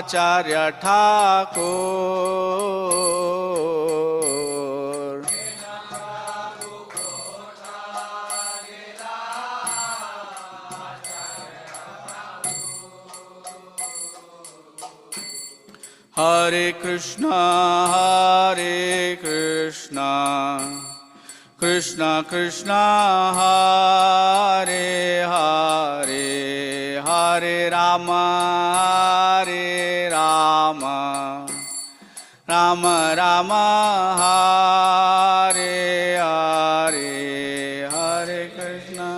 Acharya Thakur. Hare Krishna, Hare Krishna, Krishna Krishna, Hare Hare, Hare Rama, Hare Rama, Rama Rama, Hare Hare, Hare Krishna.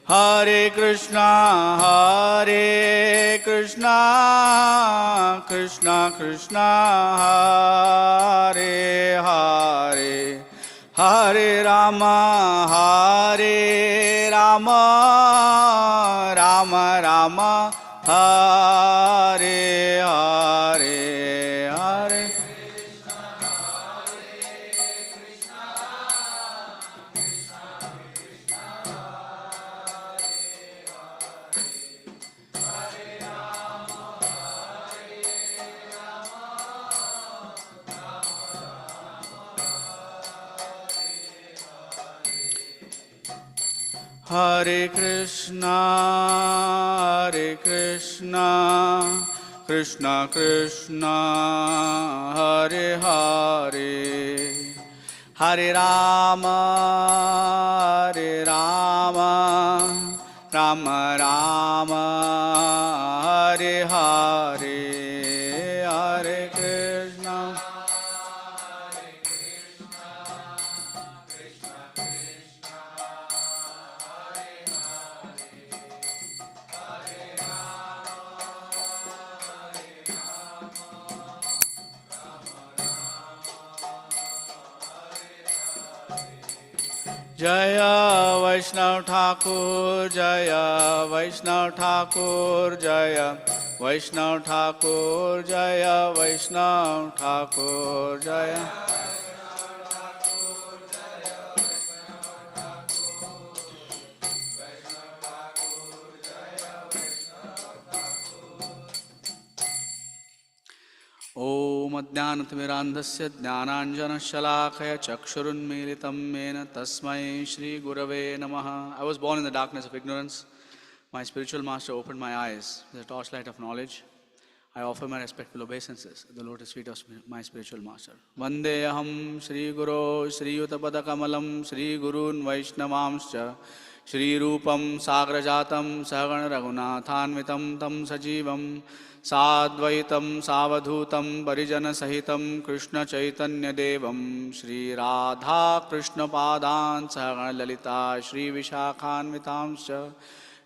Hare Krishna, Hare Krishna, Krishna Krishna, Hare Hare, Hare Rama, Hare Rama, Rama Rama, Hare Hare, Hare. Hare Krishna, Hare Krishna, Krishna Krishna, Hare Hare, Hare Rama, Hare Rama, Rama Rama, Hare Hare, Hare Krishna. Jaya Vaishnav Thakur, Jaya Vaishnav Thakur, Jaya Vaishnav Thakur, Jaya Vaishnav Thakur, Jaya. Om Adhyanathmirandhasya Jnananjanashalakaya Chakshurunmilitam Mena Tasmai Shri Gurave Namaha. I was born in the darkness of ignorance. My spiritual master opened my eyes with the torchlight of knowledge. I offer my respectful obeisances at the lotus feet of my spiritual master. Vandeham Shri Guru Shri Yutapadakamalam Shri Gurun Vaishnavamscha Shri Rupam Sagrajatam Sagana Raghunathanvitam Tam Sajivam Sadvaitam Savadhutam Parijana Sahitam Krishna Chaitanya Devam Shri Radha Krishna Padan Sagana Lalita Shri Vishakhanvitamscha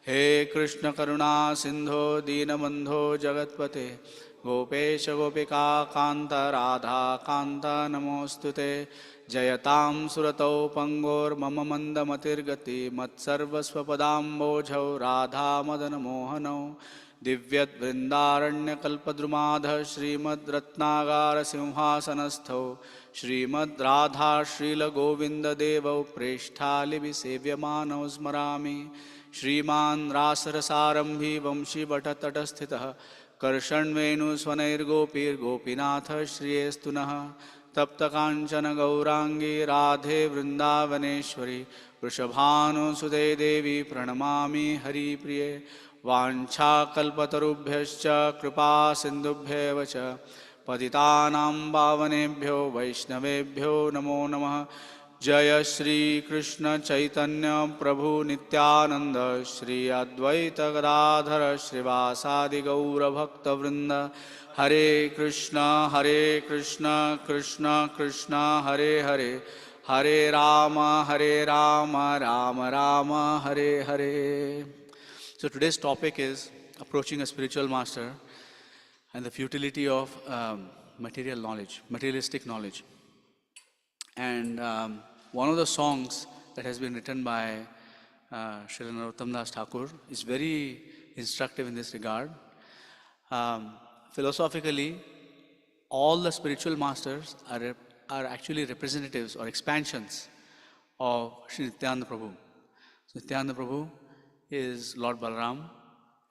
He Krishna Karuna Sindho Deenabandho Jagatpate Gopesha Gopika Kanta Radha Kanta Namostute Jayatam Surato Pangor Mama Manda Matirgati Matsarva Swapadambojhau Radha Madana Mohano Divyat Vrindaranya Kalpadrumadha Srimad Ratnagara Simhasanastho Srimad Radha Srila Govinda Devo Preshthali Visevyamano Smarami Shriman Rasarasarambhi Vamshi Bhattatatastithah Karshanvenu Swanairgopir Gopinatha Shriyestunah Tapta Kanchana Gaurangi Radhe Vrindavaneshwari Vrishabhanu Sude Devi Pranamami Hari Priye Vancha Kalpatarubhyascha Kripa Sindubhyev cha Patitanam Bhavanebhyo Vaishnavebhyo Namo Namah Jaya Shri Krishna Chaitanya Prabhu Nityananda Shri Advaita Gadadhara Srivasadi Gaura Bhakta Vrinda Hare Krishna Krishna Krishna Hare Hare Hare Rama Rama Rama Hare Hare. So today's topic is approaching a spiritual master and the futility of material knowledge, materialistic knowledge. And one of the songs that has been written by Srila Narottam Das Thakur, is very instructive in this regard. Philosophically, all the spiritual masters are actually representatives or expansions of Sri Nityananda Prabhu. So Nityananda Prabhu is Lord Balaram,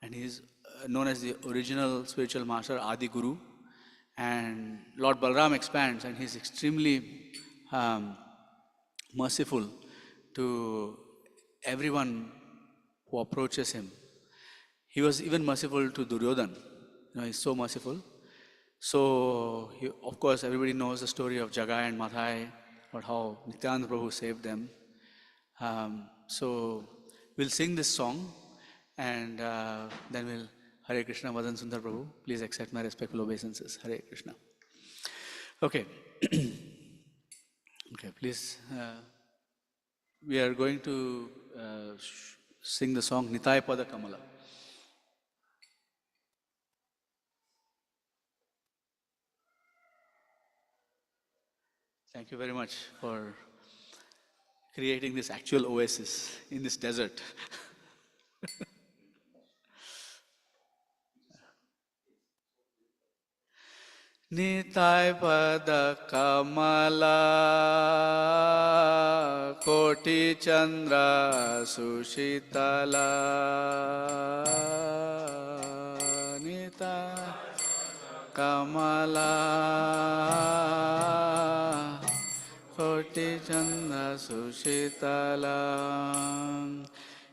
and he is known as the original spiritual master, Adi Guru. And Lord Balaram expands, and he is extremely merciful to everyone who approaches him. He was even merciful to Duryodhan. He's so merciful. So, of course, everybody knows the story of Jagai and Madhai, about how Nityananda Prabhu saved them. So, we'll sing this song, and then we'll Hare Krishna, Vadan Sundar Prabhu. Please accept my respectful obeisances. Hare Krishna. Okay. Okay, please. We are going to sing the song Nitai Pada Kamala. Thank you very much for creating this actual oasis in this desert. Nitai Pada Kamala Koti Chandra Sushitala Nitai Kamala Koti Chandra Sushitala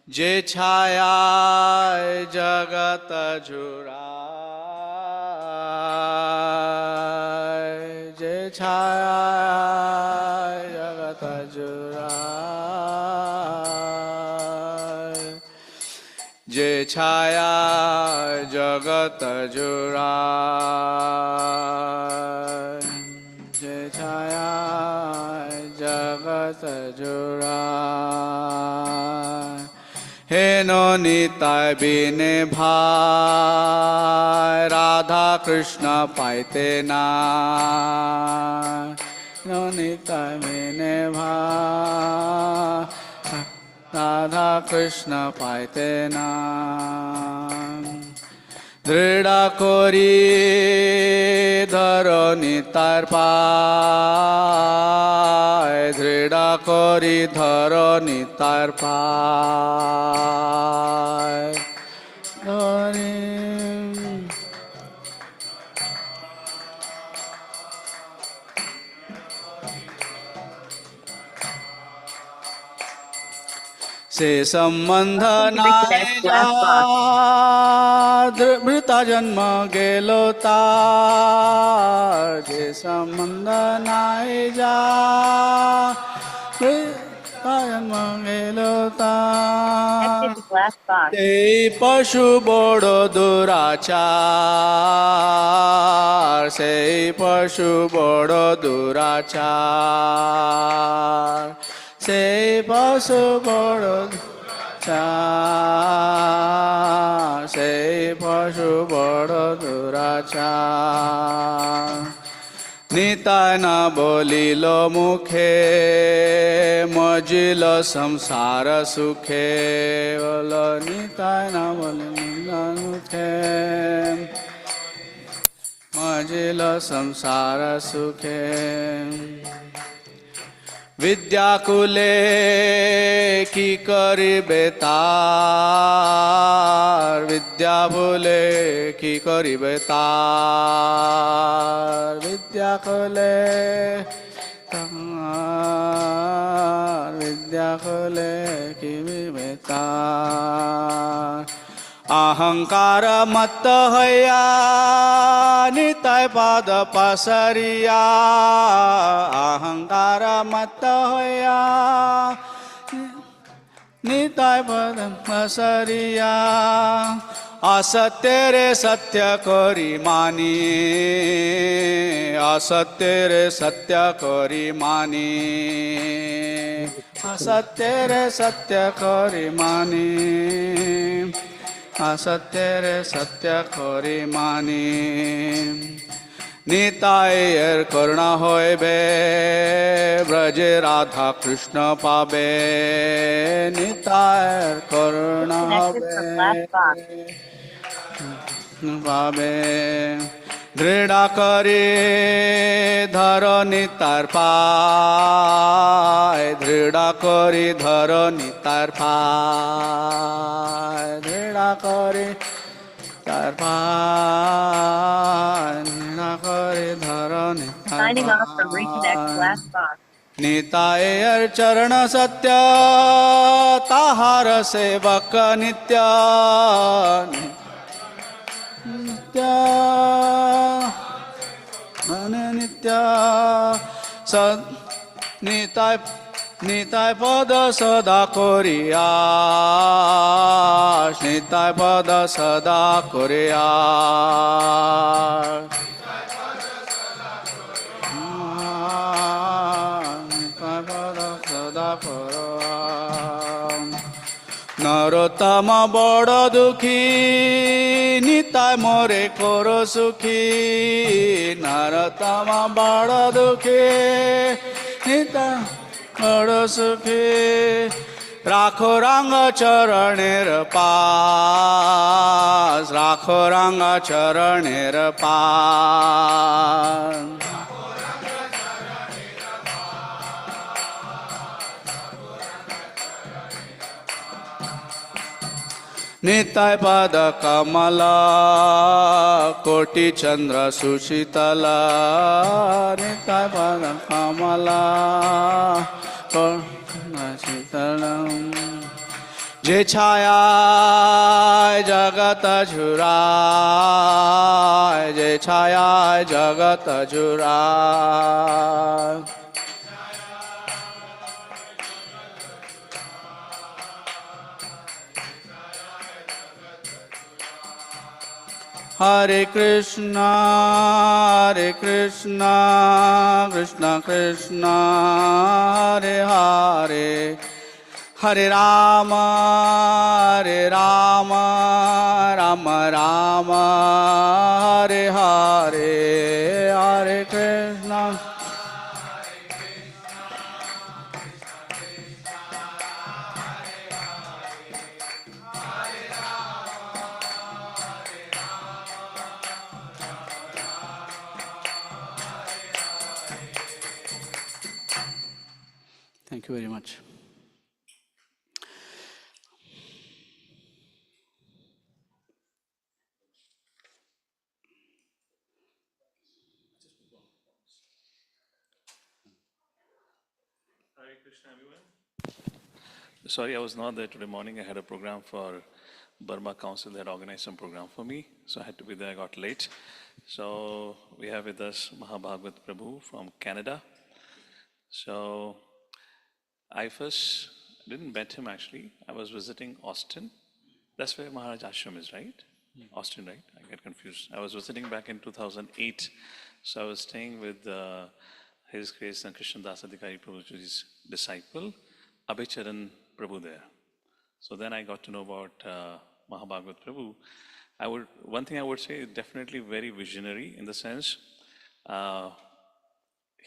Je Chhaya Jagata Jura Je Chhaya Jagata Jura Je Chhaya Jagata Jura Je Chhaya Jagata Jura Heno Nitai Bine Bhai Radha Krishna Paite Na Heno Nitai Bine Bhai Radha Krishna Paite Na Drida Kori Dharo Nitar Pai Drida Kori Dharo Nitar Pai Dhari Se sambandha nae ja Mrita janma gelo tar Je sambandha nae ja Mrita janma gelo tar Sei pashu bodo durachar Sei pashu bodo durachar Sei pashu bodo durachar Sei pashu bodo durachar Nitai na bolilo mukhe Majilo samsara sukhe Bolo Nitai na bolilo mukhe Majilo samsara sukhe Vidyakule ki karibe tar Vidyakule ki karibe tar Vidyakule tar Vidyakule ki karibe tar Ahankara matta haya Nitai pada pasariya Ahankara matta haya Nitai pada pasariya Asatya re satya kori mani Asatya re satya kori mani Asatya re satya kori mani Asatya re satya kori mani নিতাইয়ের করুণা হইবে ব্রজে রাধা কৃষ্ণ পাবে নিতাইয়ের করুণা হবে পাবে দৃঢ় করে ধরণি তার পায় দৃঢ় করে ধরণি তার পায় দৃঢ় করে তার পায় দৃঢ় করে ধরণি তার পায় নিতায়ের চরণ সত্য তাহার সেবক নিত্য নিত্য নিত্য নিতায় নিতায় পদ সদা করিয়া নিতায় পদ সদা করিয়া নরোত্তম বড় দুঃখী নিতাই মোরে কর সুখী নরোত্তম বড় দুঃখী নিতাই বড় সুখী রাখো রঙ্গ চরণের পাশ রাখো রঙ্গ চরণের পাশ নিতাই পদ কমলা কোটি চন্দ্র সুশীতলা নিতাই পদ কমলা শীতলম যে ছায়ায় জগত ঝুরায় যে ছায়ায় জগত ঝুরায় Hare Krishna, Krishna Krishna, Hare Hare, Hare Rama, Rama Rama, Hare Hare, Hare Krishna. Thank you very much. Hare Krishna, everyone. Sorry, I was not there today morning. I had a program for Burma Council. They had organized some program for me, so I had to be there. I got late. So we have with us Mahabhagavat Prabhu from Canada. So I first didn't met him actually. I was visiting Austin. That's where Maharaj Ashram is, right? Austin, right? I get confused. I was visiting back in 2008. So I was staying with His Grace and Krishna Das Adhikari Prabhuji's disciple, Abhicharan Prabhu there. So then I got to know about Mahabhagavat Prabhu. One thing I would say, definitely very visionary in the sense,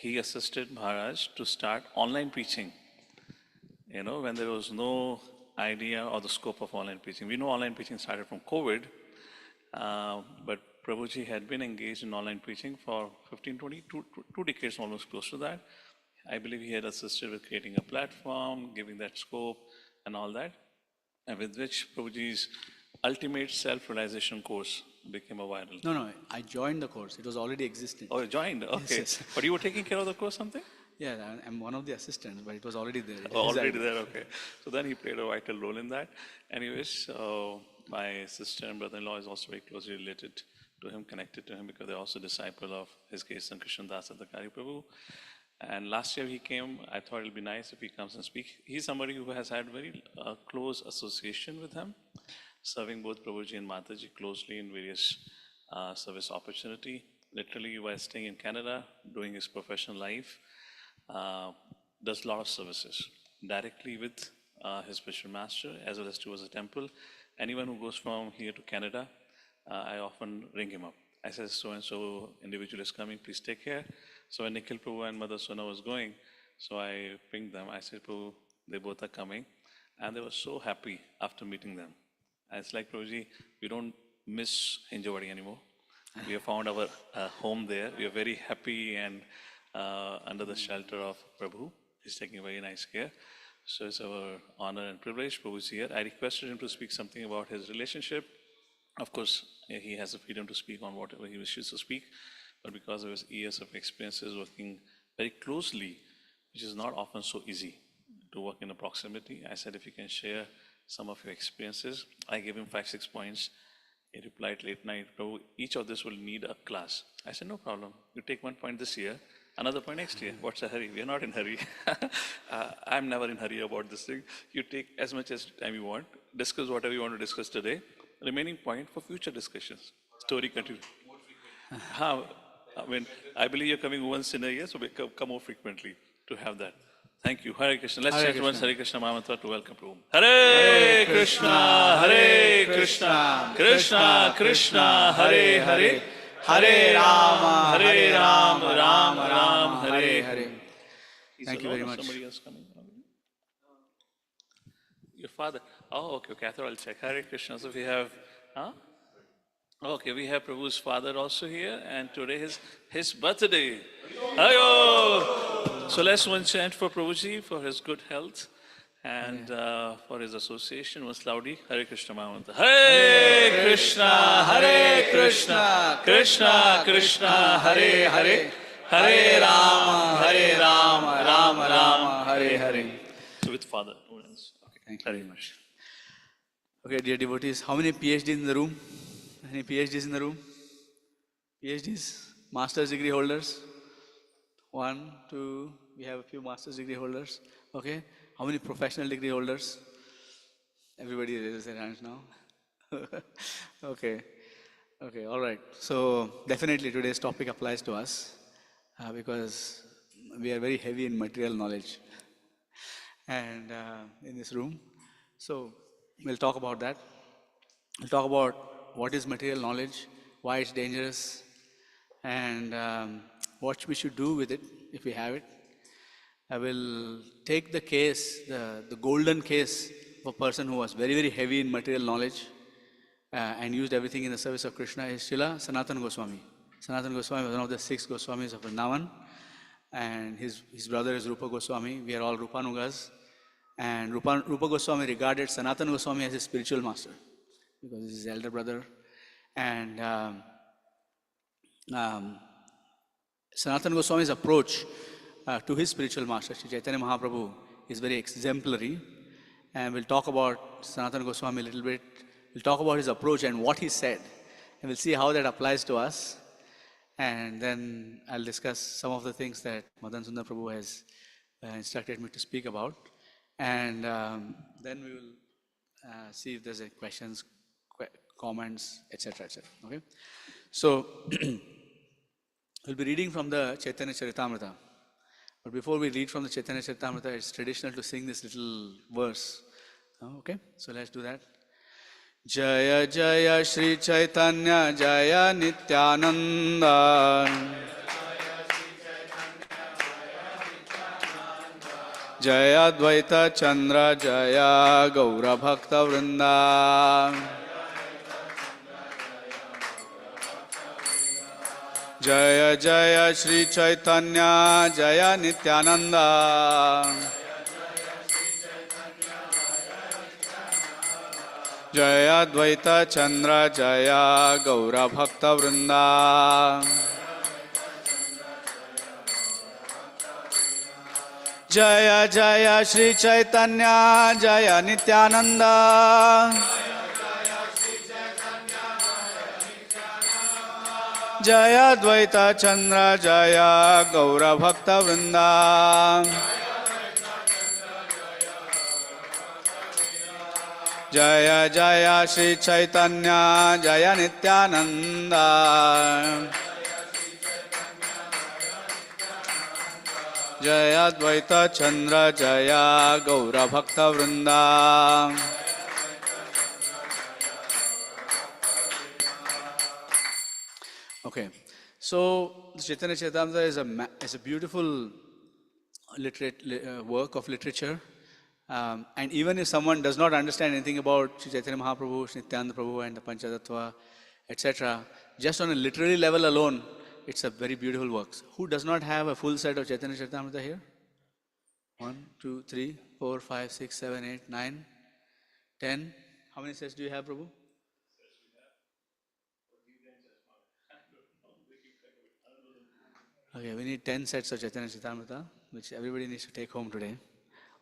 he assisted Maharaj to start online preaching. You know, when there was no idea or the scope of online preaching. We know online preaching started from COVID, but Prabhuji had been engaged in online preaching for 15, 20, two decades, almost close to that. I believe he had assisted with creating a platform, giving that scope and all that, and with which Prabhuji's ultimate self-realization course became a viral. No, I joined the course. It was already existing. Oh, you joined? Okay. Yes. But you were taking care of the course, something? Yeah, I'm one of the assistants, but it was already there. Already there, okay. So then he played a vital role in that. Anyways, my sister and brother-in-law is also very closely related to him, connected to him, because they're also disciple of his case, Krishna Das Adhikari Prabhu. And last year he came. I thought it'll be nice if he comes and speak. He's somebody who has had very close association with him, serving both Prabhuji and Mataji closely in various service opportunity. Literally, while staying in Canada, doing his professional life, does a lot of services directly with his spiritual master as well as towards the temple. Anyone who goes from here to Canada, I often ring him up. I said, so and so individual is coming, please take care. So when Nikhil Prabhu and Mother Sona was going, so I pinged them. I said, Prabhu, they both are coming. And they were so happy after meeting them. And it's like, Prabhuji, we don't miss Hinjawadi anymore. We have found our home there. We are very happy and under the shelter of Prabhu. He's taking very nice care. So it's our honor and privilege. Prabhu is here. I requested him to speak something about his relationship. Of course, he has the freedom to speak on whatever he wishes to speak. But because of his years of experiences working very closely, which is not often so easy to work in a proximity, I said, if you can share some of your experiences. I gave him 5-6 points. He replied late night, Prabhu, each of this will need a class. I said, no problem. You take 1 point this year, another point next year. What's a hurry? We are not in hurry. I'm never in hurry about this thing. You take as much as time you want. Discuss whatever you want to discuss today. Remaining point for future discussions. Story continue. I believe you're coming once in a year, so come more frequently to have that. Thank you. Hare Krishna. Let's chant once Hare Krishna Mahamantra to welcome Prabhu. Hare Krishna, Hare Krishna, Krishna Krishna, Hare Hare, Hare Rama, Hare Rama, Rama Rama, Hare Hare. Thank you very much. Somebody else coming? Your father. Oh, okay. I thought I'll check. Hare Krishna. So we have, okay, we have Prabhu's father also here, and today is his birthday. Ayo! So let's one chant for Prabhuji for his good health and for his association. Once loudly, Hare Krishna Mahamantra. Hare Krishna, Hare Krishna, Krishna Krishna, Hare Hare, Hare Rama, Hare Rama, Rama Rama, Hare Hare. So with father. Okay, thank you very much. Okay, dear devotees, how many PhDs in the room? Any PhDs in the room? PhDs? Master's degree holders? 1, 2, we have a few master's degree holders. Okay, how many professional degree holders? Everybody raises their hands now. Okay, all right. So definitely today's topic applies to us because we are very heavy in material knowledge and in this room. So we'll talk about that. We'll talk about what is material knowledge, why it's dangerous, and what we should do with it if we have it. I will take the case, the golden case of a person who was very, very heavy in material knowledge and used everything in the service of Krishna is Srila Sanatan Goswami. Sanatan Goswami was one of the 6 Goswamis of Vrindavan, and his brother is Rupa Goswami. We are all Rupanugas. And Rupa Goswami regarded Sanatan Goswami as his spiritual master because he's his elder brother. And Sanatan Goswami's approach to his spiritual master, Sri Chaitanya Mahaprabhu, is very exemplary. And we'll talk about Sanatan Goswami a little bit. We'll talk about his approach and what he said. And we'll see how that applies to us. And then I'll discuss some of the things that Madan Sundar Prabhu has instructed me to speak about. And then we will see if there's any questions, comments, etc., etc. Okay? So, we'll be reading from the Chaitanya Charitamrita. But before we read from the Chaitanya Charitamrita, it's traditional to sing this little verse. Okay? So let's do that. Jaya Jaya Sri Chaitanya Jaya Nityananda Jaya Advaita Chandra Jaya Gaura Bhakta Vrinda Jaya Jaya Sri Chaitanya Jaya Nityananda Jaya Advaita Chandra Jaya Gaura Bhakta Vrinda Jaya Jaya Sri Chaitanya Jaya Nityananda Jaya Advaita Chandra Jaya Gaura Bhakta Vrinda Jaya Jaya Sri Chaitanya Jaya Nityananda Jaya Advaita Chandra Jaya Gaura Bhakta Vrinda Okay. So, the Chaitanya Charitamrita is a beautiful work of literature. And even if someone does not understand anything about Sri Chaitanya Mahaprabhu, Sri Nityananda Prabhu and the Panchatattva, etc., just on a literary level alone, it's a very beautiful work. Who does not have a full set of Chaitanya Charitamrita here? 1, 2, 3, 4, 5, 6, 7, 8, 9, 10. How many sets do you have, Prabhu? Okay, we need 10 sets of Chaitanya Charitamrita, which everybody needs to take home today.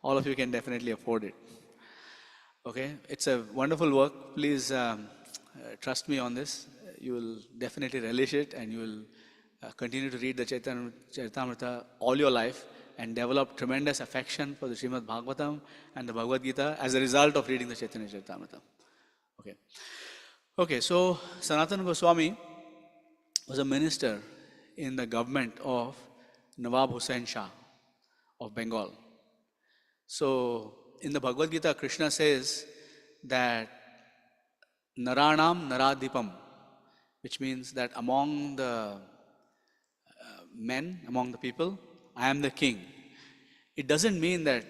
All of you can definitely afford it. Okay, it's a wonderful work. Please trust me on this. You will definitely relish it and you will continue to read the Chaitanya Charitamrita all your life and develop tremendous affection for the Srimad Bhagavatam and the Bhagavad Gita as a result of reading the Chaitanya Charitamrita. Okay. Okay, so Sanatan Goswami was a minister in the government of Nawab Hussain Shah of Bengal. So, in the Bhagavad Gita, Krishna says that Naranam Naradipam, which means that among the men, among the people, I am the king. It doesn't mean that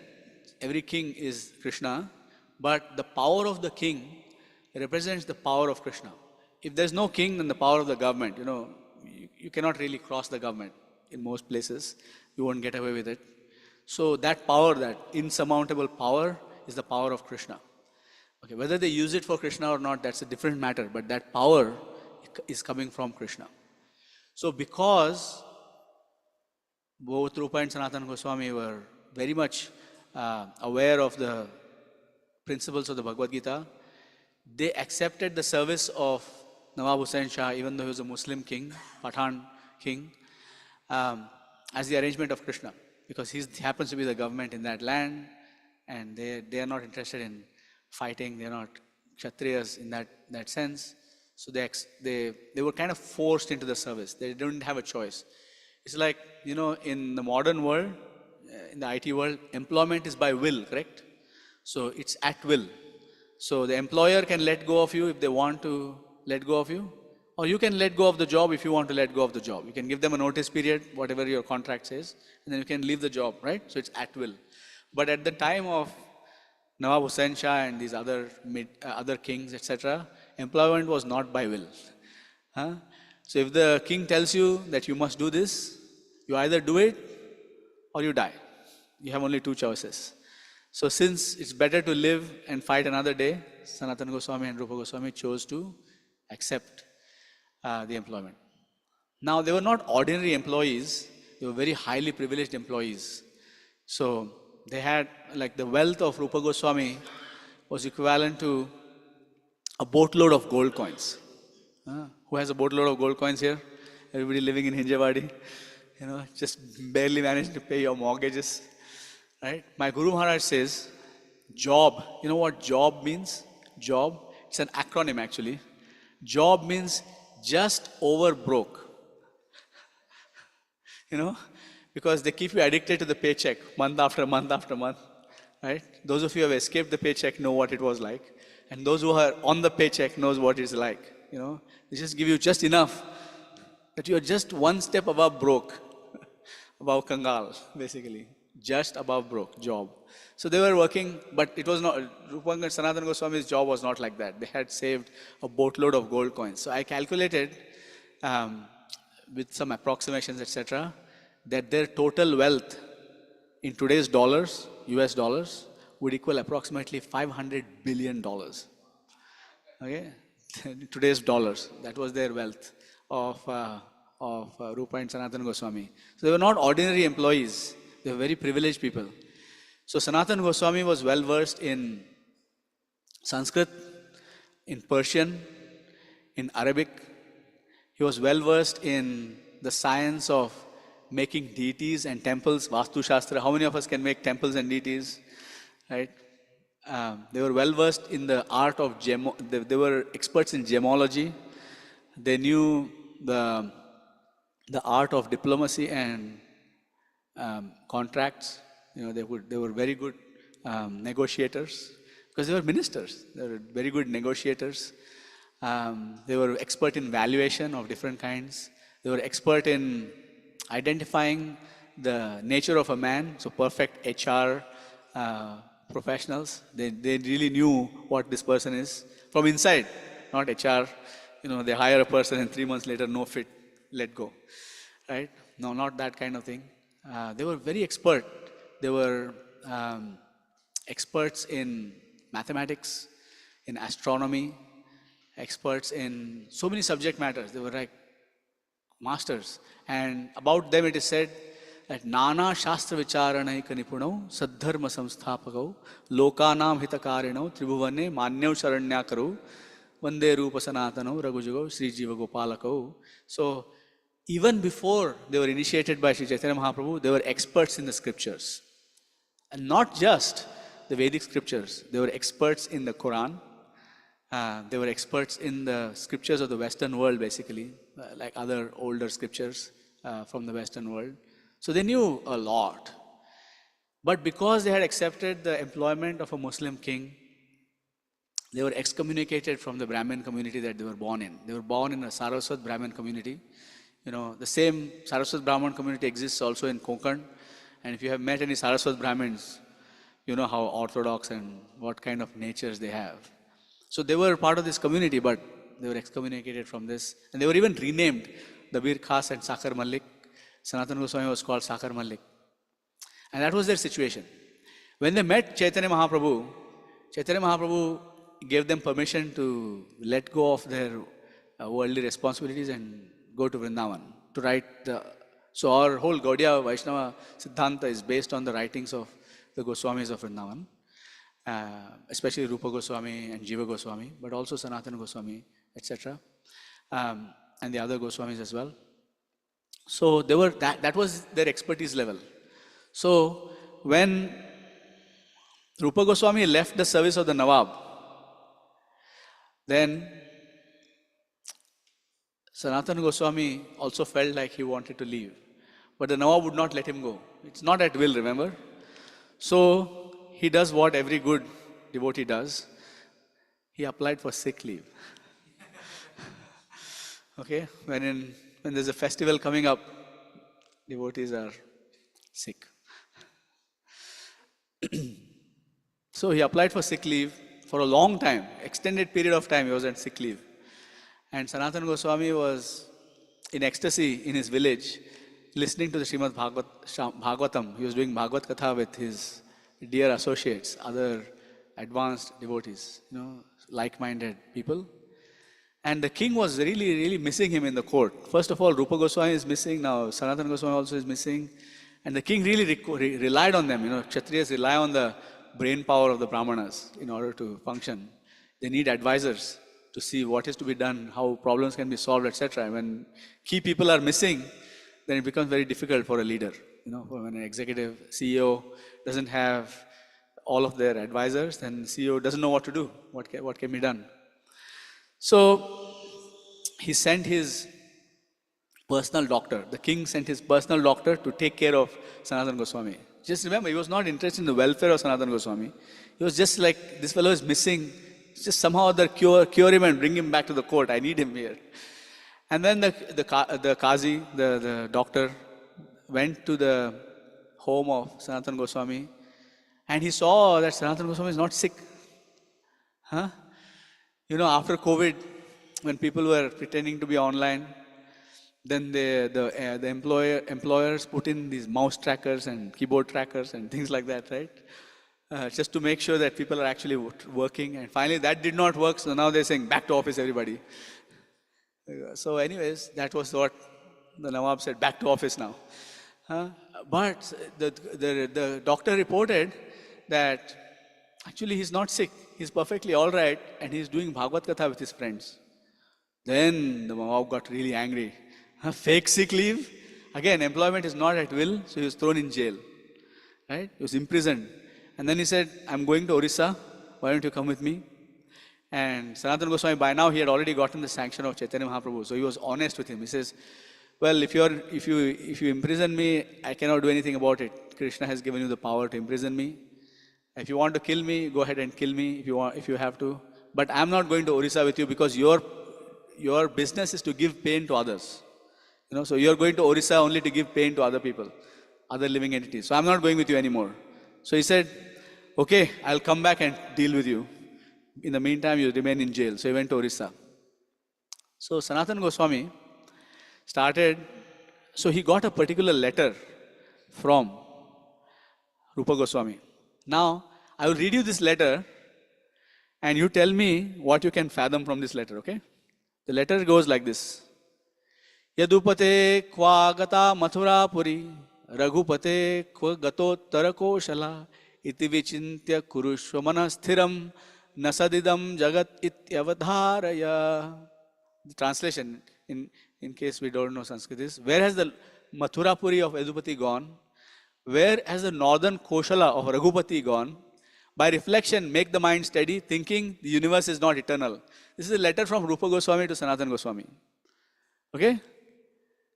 every king is Krishna, but the power of the king represents the power of Krishna. If there's no king, then the power of the government, you cannot really cross the government in most places. You won't get away with it. So that power, that insurmountable power, is the power of Krishna. Okay, whether they use it for Krishna or not, that's a different matter, but that power is coming from Krishna. So because both Rupa and Sanatan Goswami were very much aware of the principles of the Bhagavad Gita, they accepted the service of Nawab Hussain Shah, even though he was a Muslim king, Pathan king, as the arrangement of Krishna, because he happens to be the government in that land, and they are not interested in fighting. They are not Kshatriyas in that sense. So they were kind of forced into the service. They didn't have a choice. It's like, in the modern world, in the IT world, employment is by will, correct? So it's at will. So the employer can let go of you if they want to let go of you, or you can let go of the job if you want to let go of the job. You can give them a notice period, whatever your contract says, and then you can leave the job, right? So it's at will. But at the time of Nawab Hussain Shah and these other kings, etc., employment was not by will. So if the king tells you that you must do this, you either do it or you die. You have only two choices. So since it's better to live and fight another day, Sanatan Goswami and Rupa Goswami chose to accept the employment. Now, they were not ordinary employees, they were very highly privileged employees. So they had, like, the wealth of Rupa Goswami was equivalent to a boatload of gold coins. Who has a boatload of gold coins here? Everybody living in Hinjawadi, just barely managed to pay your mortgages, right? My Guru Maharaj says, job, you know what job means? Job, it's an acronym actually. Job means just over broke. Because they keep you addicted to the paycheck month after month after month, right? Those of you who have escaped the paycheck know what it was like. And those who are on the paycheck knows what it's like, They just give you just enough that you're just one step above broke, above Kangal, basically. Just above broke, job. So they were working, but it was not, Rupa and Sanatan Goswami's job was not like that. They had saved a boatload of gold coins. So I calculated with some approximations, etc., that their total wealth in today's dollars, US dollars, would equal approximately $500 billion. Okay? In today's dollars, that was their wealth of Rupa and Sanatan Goswami. So they were not ordinary employees. They were very privileged people. So Sanatan Goswami was well versed in Sanskrit, in Persian, in Arabic. He was well versed in the science of making deities and temples, Vastu Shastra. How many of us can make temples and deities? Right? They were well versed in the art of they were experts in gemology. They knew the art of diplomacy and contracts. They were very good negotiators because they were ministers. They were very good negotiators. They were expert in valuation of different kinds. They were expert in identifying the nature of a man, so perfect HR professionals. They really knew what this person is from inside, not HR. They hire a person and 3 months later, no fit, let go. Right? No, not that kind of thing. They were very expert. They were experts in mathematics, in astronomy, experts in so many subject matters. They were like masters. And about them it is said that Nana Shastra Vicharanai Kanipunau Saddharma Samsthapakau Lokanam Hitakarinau Tribhuvane Manyav Sharanyakaru Vande Rupa Sanatanau Raghujugo Sri Jiva Gopalakau. So even before they were initiated by Sri Chaitanya Mahaprabhu, they were experts in the scriptures. And not just the Vedic scriptures, they were experts in the Quran. They were experts in the scriptures of the Western world, basically, like other older scriptures from the Western world. So they knew a lot. But because they had accepted the employment of a Muslim king, they were excommunicated from the Brahmin community that they were born in. They were born in a Saraswat Brahmin community. The same Saraswat Brahmin community exists also in Konkan. And if you have met any Saraswat Brahmins, you know how orthodox and what kind of natures they have. So they were part of this community, but they were excommunicated from this. And they were even renamed Dabir Khas and Sakar Malik. Sanatan Goswami was called Sakar Malik. And that was their situation. When they met Chaitanya Mahaprabhu gave them permission to let go of their worldly responsibilities and go to Vrindavan to write so our whole Gaudiya Vaishnava Siddhanta is based on the writings of the Goswamis of Vrindavan, especially Rupa Goswami and Jiva Goswami, but also Sanatan Goswami, etc. And the other Goswamis as well. So they were that was their expertise level. So when Rupa Goswami left the service of the Nawab, then Sanatan Goswami also felt like he wanted to leave. But the Nawab would not let him go. It's not at will, remember? So he does what every good devotee does. He applied for sick leave. Okay? When there's a festival coming up, devotees are sick. So he applied for sick leave for a long time, extended period of time he was at sick leave. And Sanatan Goswami was in ecstasy in his village, listening to the Srimad Bhagavatam. He was doing Bhagavad Katha with his dear associates, other advanced devotees, like-minded people. And the king was really, really missing him in the court. First of all, Rupa Goswami is missing, now Sanatan Goswami also is missing. And the king really relied on them. Kshatriyas rely on the brain power of the Brahmanas in order to function. They need advisors to see what is to be done, how problems can be solved, etc. When key people are missing, then it becomes very difficult for a leader. When an executive CEO doesn't have all of their advisors, then the CEO doesn't know what to do, what can be done. So he sent his personal doctor. The king sent his personal doctor to take care of Sanatan Goswami. Just remember, he was not interested in the welfare of Sanatan Goswami. He was just like, this fellow is missing. Just somehow other cure him and bring him back to the court. I need him here. And then the Qazi, the doctor, went to the home of Sanatan Goswami and he saw that Sanatan Goswami is not sick. After COVID, when people were pretending to be online, then the employers put in these mouse trackers and keyboard trackers and things like that, right? Just to make sure that people are actually working. And finally, that did not work, so now they're saying, back to office, everybody. So anyways, that was what the Nawab said, back to office now. But the doctor reported that actually he's not sick. He's perfectly all right, and he's doing Bhagavad Katha with his friends. Then the Nawab got really angry. Fake sick leave? Again, employment is not at will, so he was thrown in jail. Right? He was imprisoned. And then he said, I'm going to Orissa, why don't you come with me? And Sanatan Goswami, by now he had already gotten the sanction of Chaitanya Mahaprabhu, so he was honest with him. He says, well, if you imprison me, I cannot do anything about it. Krishna has given you the power to imprison me. If you want to kill me, go ahead and kill me if you have to. But I'm not going to Orissa with you because your business is to give pain to others. So you're going to Orissa only to give pain to other people, other living entities. So I'm not going with you anymore. So he said, okay, I'll come back and deal with you. In the meantime, you remain in jail. So he went to Orissa. So Sanatan Goswami started, so he got a particular letter from Rupa Goswami. Now, I will read you this letter and you tell me what you can fathom from this letter, okay? The letter goes like this. Yadupate kva gata mathura puri raghupate kva gato tarako shala iti vichintya kurushva manasthiram nasadidam jagat ityavadharaya. The translation, in case we don't know Sanskrit, is where has the Mathura Puri of Yadupati gone? Where has the northern Koshala of Raghupati gone? By reflection, make the mind steady, thinking the universe is not eternal. This is a letter from Rupa Goswami to Sanatan Goswami. Okay?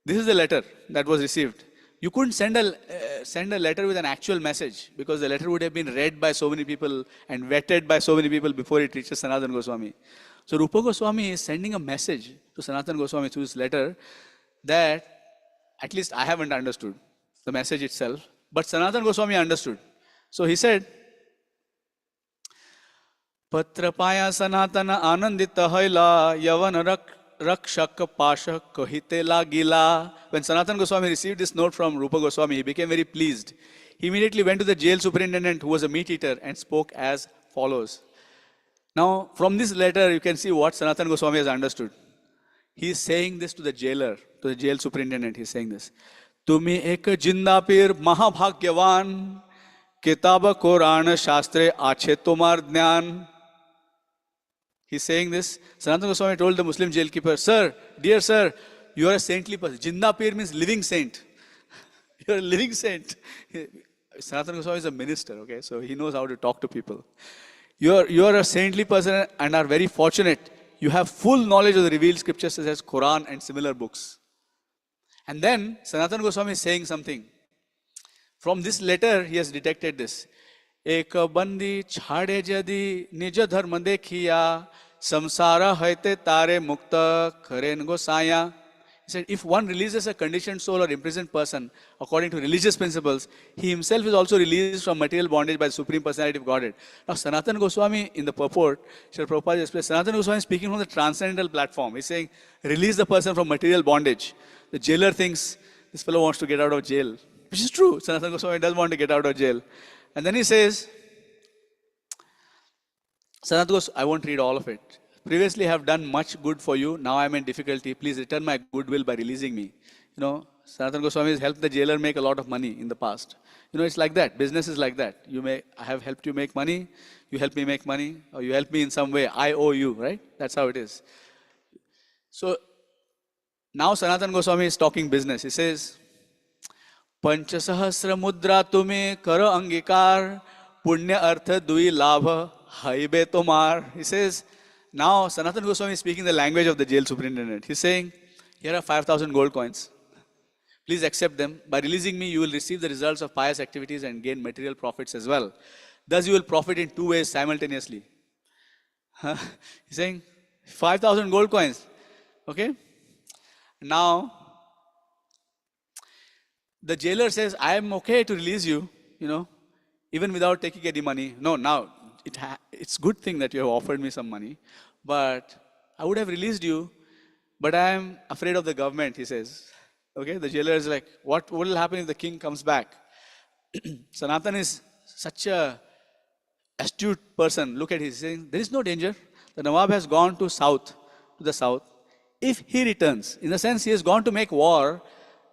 This is the letter that was received. You couldn't send a letter with an actual message because the letter would have been read by so many people and vetted by so many people before it reaches Sanatan Goswami. So Rupa Goswami is sending a message to Sanatan Goswami through this letter that at least I haven't understood the message itself, but Sanatan Goswami understood. So he said, Patrapaya Sanatana Anandita Haila Yavan Rakshak Pasha Kohite La Gila. When Sanatan Goswami received this note from Rupa Goswami, he became very pleased. He immediately went to the jail superintendent, who was a meat eater, and spoke as follows. Now, from this letter, you can see what Sanatan Goswami has understood. He is saying this to the jailer, to the jail superintendent. He is saying this. Tumi ek jinda pir mahabhagyavan kitab Quran shastre ache tomar dhyan. He's saying this. Sanatan Goswami told the Muslim jailkeeper, sir, dear sir, you are a saintly person. Jinda pir means living saint. You are a living saint. Sanatan Goswami is a minister, okay? So he knows how to talk to people. You are a saintly person and are very fortunate. You have full knowledge of the revealed scriptures such as Quran and similar books. And then Sanatan Goswami is saying something. From this letter, he has detected this. Eka bandi chhade jadi nija dharma dekhiya samsara haite tare mukta kharen gosaya. He said, if one releases a conditioned soul or imprisoned person according to religious principles, he himself is also released from material bondage by the Supreme Personality of Godhead. Now, Sanatan Goswami in the purport, Srila Prabhupada explains, Sanatan Goswami is speaking from the transcendental platform. He's saying, release the person from material bondage. The jailer thinks, this fellow wants to get out of jail. Which is true. Sanatan Goswami does want to get out of jail. And then he says, Sanatan Goswami, I won't read all of it. Previously, I have done much good for you. Now I am in difficulty. Please return my goodwill by releasing me. Sanatan Goswami has helped the jailer make a lot of money in the past. It's like that. Business is like that. I have helped you make money. You help me make money. Or you help me in some way. I owe you, right? That's how it is. So, now Sanatan Goswami is talking business. He says, Panchasahasra mudra tume karo angikar punya artha dui labha haibe tomar. He says, now Sanatan Goswami is speaking the language of the jail superintendent. He's saying, here are 5,000 gold coins. Please accept them. By releasing me, you will receive the results of pious activities and gain material profits as well. Thus, you will profit in two ways simultaneously. He's saying, 5,000 gold coins. Okay? Now, the jailer says, I am okay to release you, even without taking any money. No, now, it's good thing that you have offered me some money, but I would have released you, but I am afraid of the government, he says. Okay, the jailer is like, what will happen if the king comes back? Sanatan is such a astute person. Look at him, he's saying, there is no danger. The Nawab has gone to the south. If he returns, in the sense he has gone to make war,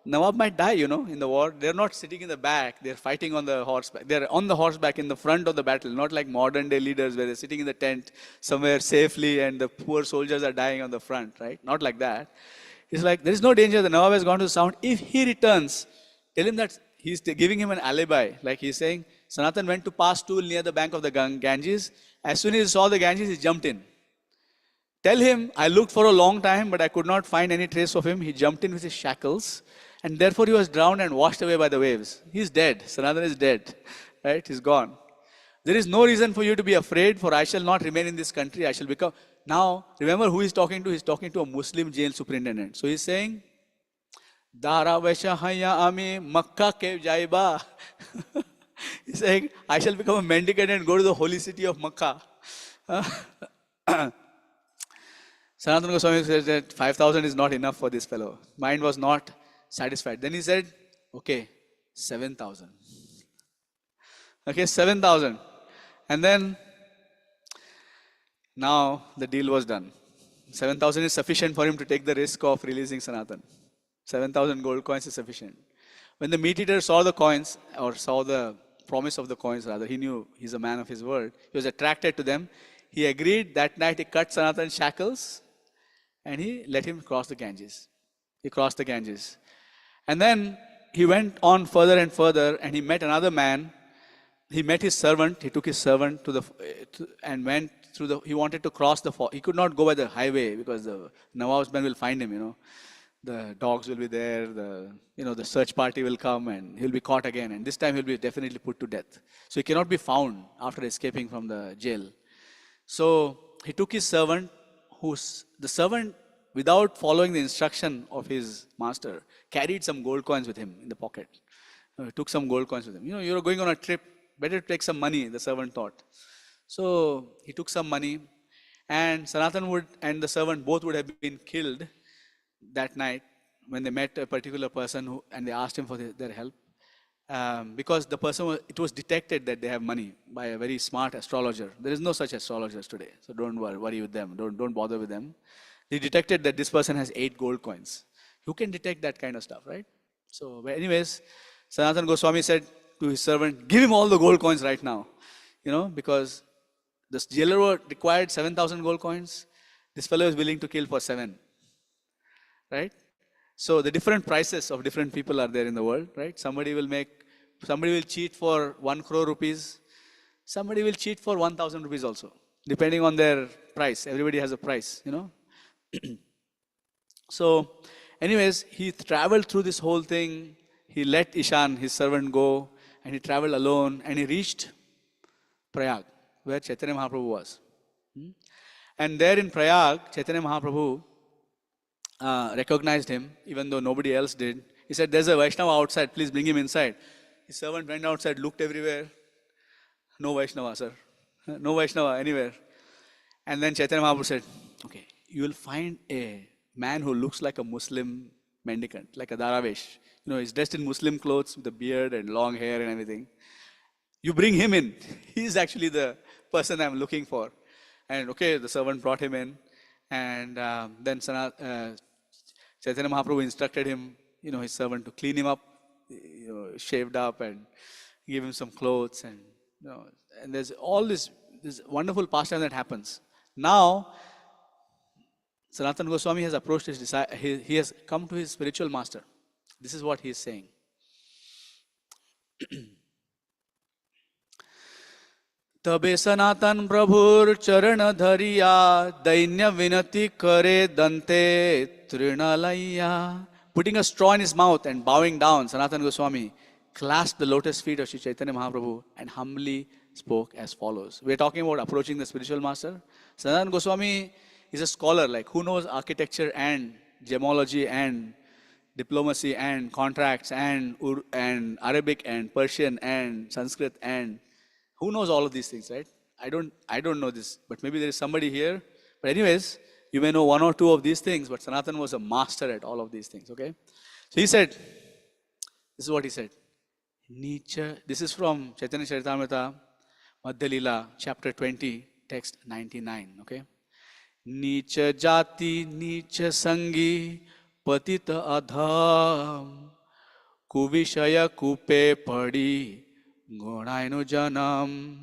Nawab might die, in the war. They're not sitting in the back. They're fighting on the horseback. They're on the horseback in the front of the battle, not like modern day leaders where they're sitting in the tent somewhere safely and the poor soldiers are dying on the front, right? Not like that. It's like, there is no danger. The Nawab has gone to the south. If he returns, tell him that he's giving him an alibi. Like he's saying, Sanatan went to pass stool near the bank of the Ganges. As soon as he saw the Ganges, he jumped in. Tell him, I looked for a long time, but I could not find any trace of him. He jumped in with his shackles. And therefore he was drowned and washed away by the waves. He's dead. Sanatan is dead. Right? He's gone. There is no reason for you to be afraid, for I shall not remain in this country. I shall become... Now, remember who he's talking to? He's talking to a Muslim jail superintendent. So he's saying, Dara Vaishahaya Ami Makkah Kev Jaiba. He's saying, I shall become a mendicant and go to the holy city of Makkah. Sanatana Goswami said that 5,000 is not enough for this fellow. Mind was not satisfied. Then he said, okay, 7,000. Okay, 7,000. And then, now the deal was done. 7,000 is sufficient for him to take the risk of releasing Sanatan. 7,000 gold coins is sufficient. When the meat eater saw the coins, or saw the promise of the coins rather, he knew he's a man of his word. He was attracted to them. He agreed. That night he cut Sanatan's shackles and he let him cross the Ganges. He crossed the Ganges. And then he went on further and further and he met another man. He met his servant. He took his servant and went through he wanted to cross the, he could not go by the highway because the Nawab's men will find him, The dogs will be there, the search party will come and he'll be caught again. And this time he'll be definitely put to death. So he cannot be found after escaping from the jail. So he took his servant, the servant, without following the instruction of his master, carried some gold coins with him in the pocket. Took some gold coins with him. You're going on a trip, better take some money, the servant thought. So he took some money and Sanatan and the servant both would have been killed that night when they met a particular person and they asked him for their help. Because the person, it was detected that they have money by a very smart astrologer. There is no such astrologers today, so don't worry with them. Don't bother with them. They detected that this person has 8 gold coins. Who can detect that kind of stuff, right? So, anyways, Sanatan Goswami said to his servant, give him all the gold coins right now. Because this jailer required 7,000 gold coins. This fellow is willing to kill for 7. Right? So the different prices of different people are there in the world, right? Somebody will cheat for 1 crore rupees. Somebody will cheat for 1,000 rupees also, depending on their price. Everybody has a price, So, anyways, he traveled through this whole thing. He let Ishan, his servant, go, and he traveled alone, and he reached Prayag, where Chaitanya Mahaprabhu was. And there in Prayag, Chaitanya Mahaprabhu recognized him, even though nobody else did. He said, there's a Vaishnava outside, please bring him inside. His servant went outside, looked everywhere. No Vaishnava, sir. No Vaishnava anywhere. And then Chaitanya Mahaprabhu said, okay, you will find a man who looks like a Muslim mendicant, like a Daravesh. He's dressed in Muslim clothes with a beard and long hair and everything. You bring him in. He's actually the person I'm looking for. And okay, the servant brought him in. And then Chaitanya Mahaprabhu instructed him, his servant, to clean him up, shaved up and give him some clothes. And, and there's all this wonderful pastime that happens. Now, Sanatan Goswami has approached his disciple, he has come to his spiritual master. This is what he is saying. तबे सनातन प्रभुर चरण धरिया दैन्य विनती करे दंते तृणलैया. Putting a straw in his mouth and bowing down, Sanatan Goswami clasped the lotus feet of Sri Chaitanya Mahaprabhu and humbly spoke as follows. We are talking about approaching the spiritual master. Sanatan Goswami is a scholar, who knows architecture and gemology and diplomacy and contracts and Arabic and Persian and Sanskrit and who knows all of these things, right? I don't know this, but maybe there is somebody here. But anyways, you may know 1 or 2 of these things, but Sanatan was a master at all of these things, okay? So he said, this is what he said. This is from Chaitanya Charitamrita, Madhya Leela, chapter 20, text 99, okay? Nicha jati, nicha sangi, patita adham, kuvishaya kupe padi, Gonainu Janam.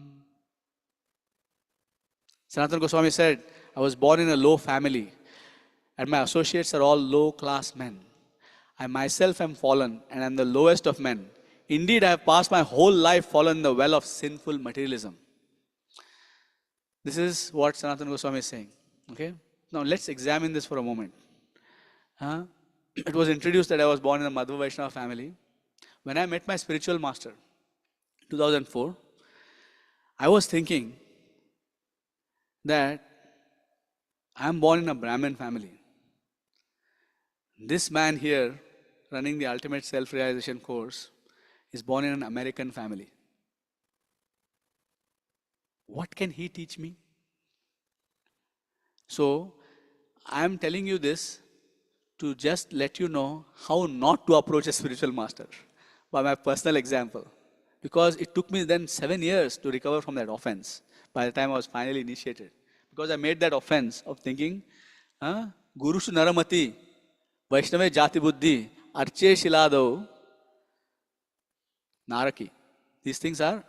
Sanatan Goswami said, I was born in a low family and my associates are all low-class men. I myself am fallen and am the lowest of men. Indeed, I have passed my whole life fallen in the well of sinful materialism. This is what Sanatan Goswami is saying. Okay? Now let's examine this for a moment. It was introduced that I was born in a Madhva Vaishnava family. When I met my spiritual master, 2004, I was thinking that I am born in a Brahmin family. This man here, running the ultimate self-realization course, is born in an American family. What can he teach me? So, I am telling you this to just let you know how not to approach a spiritual master by my personal example. Because it took me then 7 years to recover from that offense by the time I was finally initiated. Because I made that offense of thinking, Guru Shu Naramati, Vaishnava Jati Buddhi, Arche Shilado, Naraki. These things are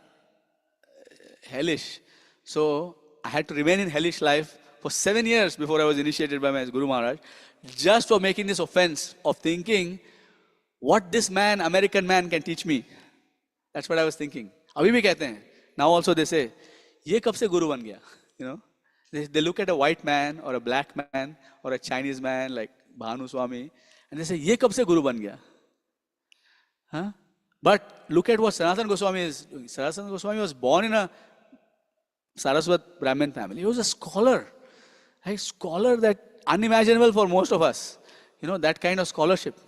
hellish. So I had to remain in hellish life for 7 years before I was initiated by my Guru Maharaj, just for making this offense of thinking what this man, American man, can teach me. That's what I was thinking. Abhi bhi kehte hain. Now also they say, ye kab se guru ban gaya? You know, they look at a white man or a black man or a Chinese man like Bhanu Swami and they say, ye kab se guru ban gaya? Huh? But look at what Sanatan Goswami is doing. Sanatan Goswami was born in a Saraswat Brahmin family. He was a scholar that unimaginable for most of us. You know, that kind of scholarship.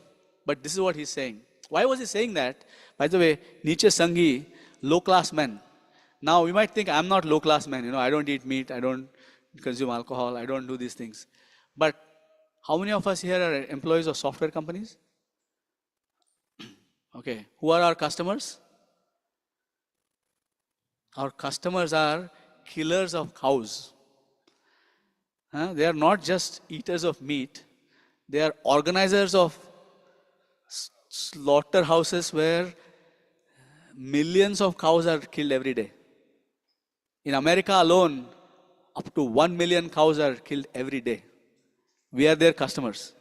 But this is what he's saying. Why was he saying that? By the way, Nietzsche Sanghi, low-class men. Now, we might think I'm not low-class man. You know, I don't eat meat, I don't consume alcohol, I don't do these things. But how many of us here are employees of software companies? Okay, who are our customers? Our customers are killers of cows. They are not just eaters of meat. They are organizers of slaughterhouses where millions of cows are killed every day. In America alone, up to 1 million cows are killed every day. We are their customers.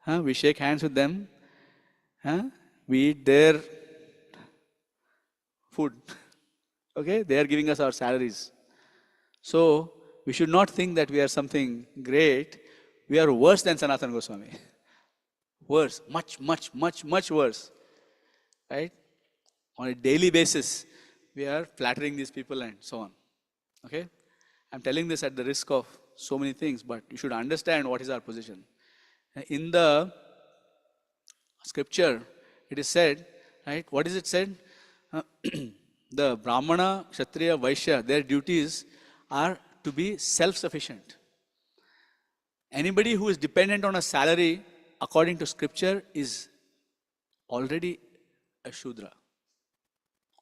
We shake hands with them. We eat their food. Okay, they are giving us our salaries. So, we should not think that we are something great. We are worse than Sanatan Goswami. Worse, much, much, much, much worse. Right? On a daily basis, we are flattering these people and so on. Okay? I'm telling this at the risk of so many things, but you should understand what is our position. In the scripture, it is said, right? What is it said? The Brahmana, Kshatriya, Vaishya, their duties are to be self-sufficient. Anybody who is dependent on a salary, according to scripture, is already a Shudra.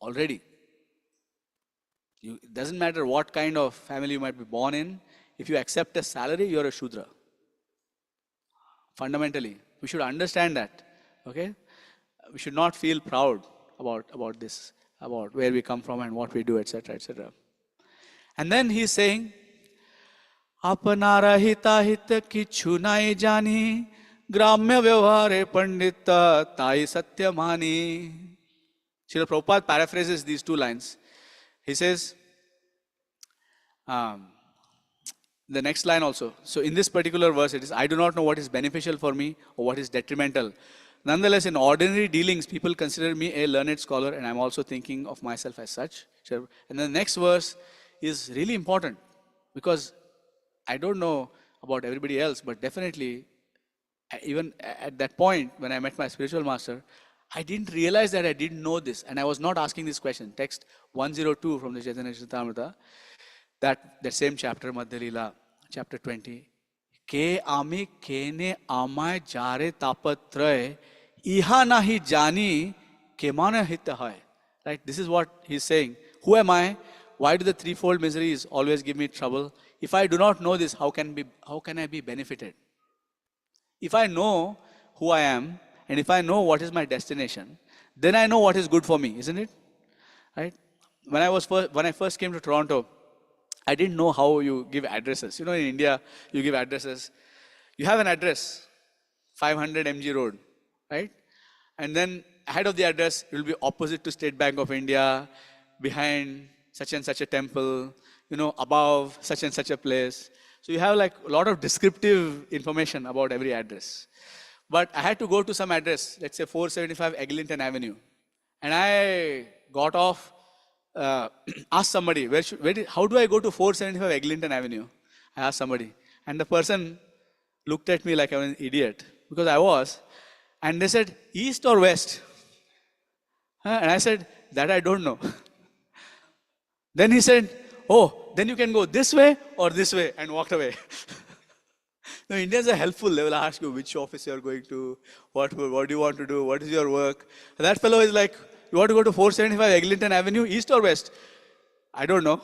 Already. It doesn't matter what kind of family you might be born in. If you accept a salary, you're a Shudra. Fundamentally. We should understand that. Okay? We should not feel proud about this, about where we come from and what we do, etc., etc. And then he's saying, Apanara hita hita kichu nai jani, gramya vyavhare pandita tai satyamani. Srila Prabhupada paraphrases these two lines. He says, the next line also. So in this particular verse, it is, I do not know what is beneficial for me or what is detrimental. Nonetheless, in ordinary dealings, people consider me a learned scholar and I'm also thinking of myself as such. And then the next verse is really important because I don't know about everybody else, but definitely, even at that point when I met my spiritual master, I didn't realize that I didn't know this and I was not asking this question. Text 102 from the Chaitanya Charitamrita, that same chapter, Madhya Leela, chapter 20. Ke ami kene amay jare tapatraya iha nahi jani kemana hita hai. Right? This is what he's saying. Who am I? Why do the threefold miseries always give me trouble? If I do not know this, how can I be benefited? If I know who I am, and if I know what is my destination, then I know what is good for me, isn't it? Right? When I first came to Toronto, I didn't know how you give addresses. You know, in India, you give addresses. You have an address, 500 MG Road, right? And then ahead of the address, it will be opposite to State Bank of India, behind such and such a temple, you know, above such and such a place. So you have like a lot of descriptive information about every address. But I had to go to some address, let's say 475 Eglinton Avenue. And I got off, asked somebody, how do I go to 475 Eglinton Avenue? I asked somebody. And the person looked at me like I was an idiot, because I was. And they said, east or west? And I said, that I don't know. Then he said, oh, then you can go this way or this way, and walked away. No, Indians are helpful. They will ask you which office you are going to, what do you want to do, what is your work. That fellow is like, you want to go to 475 Eglinton Avenue, east or west? I don't know.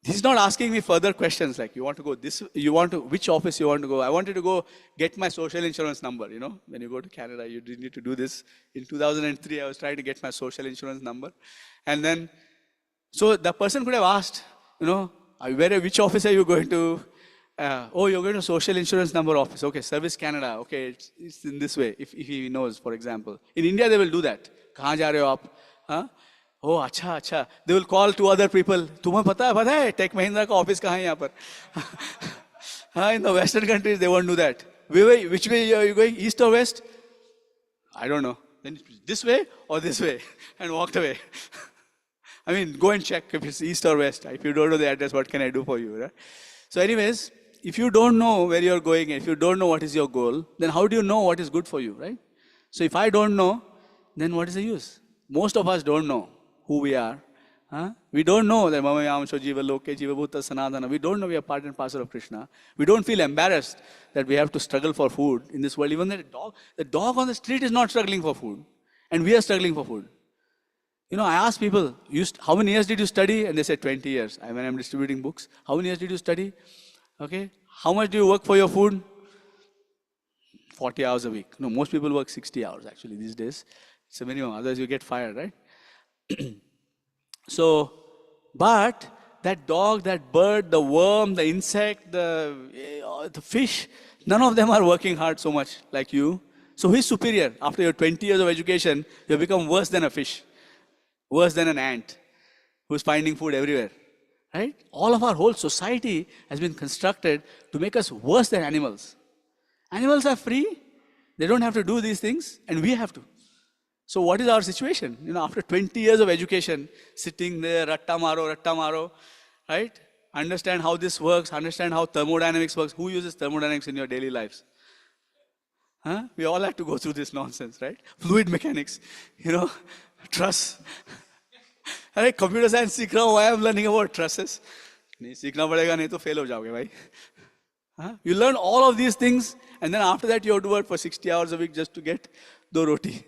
He's not asking me further questions like, you want to go this, which office you want to go? I wanted to go get my social insurance number, When you go to Canada, you need to do this. In 2003, I was trying to get my social insurance number. And then, so the person could have asked, which office are you going to? Oh, you're going to social insurance number office. Okay, Service Canada. Okay, it's in this way, if he knows, for example. In India, they will do that. Kahan ja rahe ho aap? Huh? Oh, acha. They will call two other people. Tumhe pata hai, Tech Mahindra ka office kahan hai yahan par? In the Western countries, they won't do that. Which way are you going? East or west? I don't know. Then this way or this way? And walked away. I mean, go and check if it's east or west. If you don't know the address, what can I do for you? Right? So anyways, if you don't know where you're going, if you don't know what is your goal, then how do you know what is good for you, right? So if I don't know, then what is the use? Most of us don't know who we are. We don't know that Mama Yamsho Jiva Loke Jiva Bhuta Sanatana. We don't know we are part and parcel of Krishna. We don't feel embarrassed that we have to struggle for food in this world. Even the dog on the street is not struggling for food. And we are struggling for food. I ask people, how many years did you study? And they say 20 years. When I'm distributing books, how many years did you study? Okay. How much do you work for your food? 40 hours a week. No, most people work 60 hours actually these days. It's a minimum, otherwise you get fired, right? So, but that dog, that bird, the worm, the insect, the fish, none of them are working hard so much like you. So who is superior? After your 20 years of education, you have become worse than a fish, worse than an ant who's finding food everywhere. Right? All of our whole society has been constructed to make us worse than animals. Animals are free. They don't have to do these things, and we have to. So what is our situation? After 20 years of education, sitting there, ratta maro, right? Understand how this works, understand how thermodynamics works. Who uses thermodynamics in your daily lives? We all have to go through this nonsense, right? Fluid mechanics, truss. अरे computer science सीख रहा हूँ, I am learning about trusses. नहीं सीखना पड़ेगा, नहीं तो fail हो जाओगे भाई. You learn all of these things, and then after that you have to work for 60 hours a week just to get 2 roti.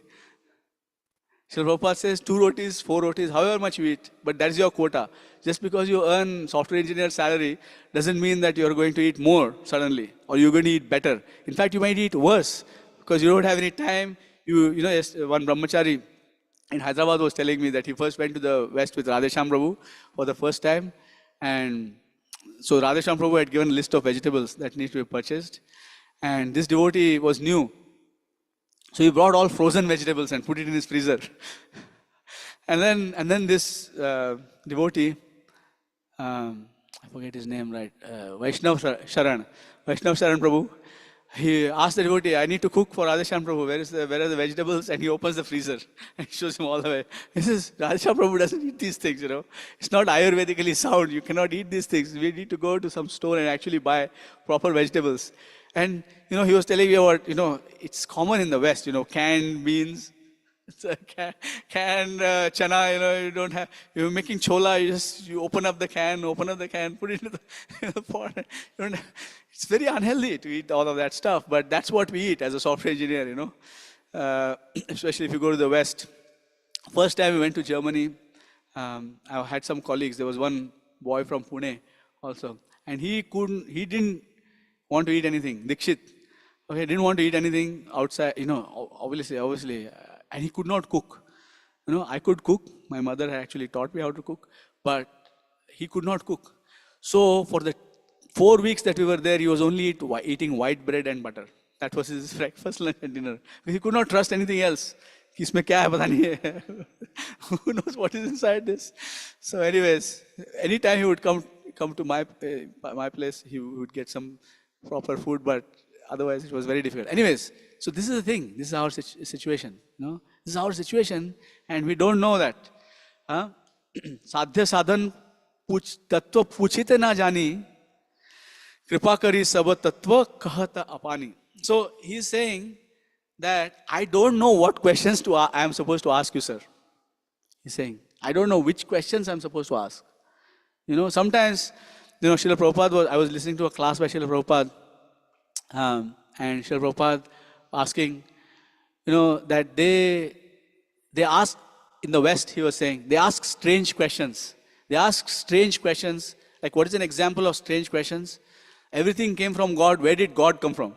So Rupa says 2 rotis, 4 rotis, however much you eat, but that is your quota. Just because you earn software engineer salary doesn't mean that you are going to eat more suddenly, or you're going to eat better. In fact, you might eat worse because you don't have any time. One brahmachari in Hyderabad was telling me that he first went to the West with Radheshyam Prabhu for the first time. And so Radheshyam Prabhu had given a list of vegetables that need to be purchased. And this devotee was new. So he brought all frozen vegetables and put it in his freezer. and then this devotee, I forget his name, right? Vaishnav Sharan Prabhu. He asked the devotee, I need to cook for Radheshyam Prabhu. Where are the vegetables? And he opens the freezer and shows him all the way. He says, Radheshyam Prabhu doesn't eat these things, It's not Ayurvedically sound. You cannot eat these things. We need to go to some store and actually buy proper vegetables. And, he was telling me about, it's common in the West, canned beans. It's a canned chana, you don't have, you're making chola, you open up the can, put it into the pot. It's very unhealthy to eat all of that stuff, but that's what we eat as a software engineer, especially if you go to the West. First time we went to Germany, I had some colleagues. There was one boy from Pune also, and he didn't want to eat anything. Dikshit, okay, didn't want to eat anything outside, obviously. And he could not cook. I could cook. My mother had actually taught me how to cook, but he could not cook. So for the 4 weeks that we were there, he was only eating white bread and butter. That was his breakfast, lunch and dinner. He could not trust anything else. Isme kya hai, pata nahi hai. Who knows what is inside this? So anyways, anytime he would come to my place, he would get some proper food, but otherwise it was very difficult. Anyways, so this is the thing. This is our situation. This is our situation, and we don't know that. Sadhya sadhan tattva puchite na jani, kripa kari sab tattva kahata apani. So he is saying that I don't know what questions I am supposed to ask you, sir. He's saying, I don't know which questions I'm supposed to ask. Sometimes, Srila Prabhupada I was listening to a class by Srila Prabhupada, and Srila Prabhupada asking, that they ask, in the West, he was saying, they ask strange questions. They ask strange questions, like what is an example of strange questions? Everything came from God, where did God come from?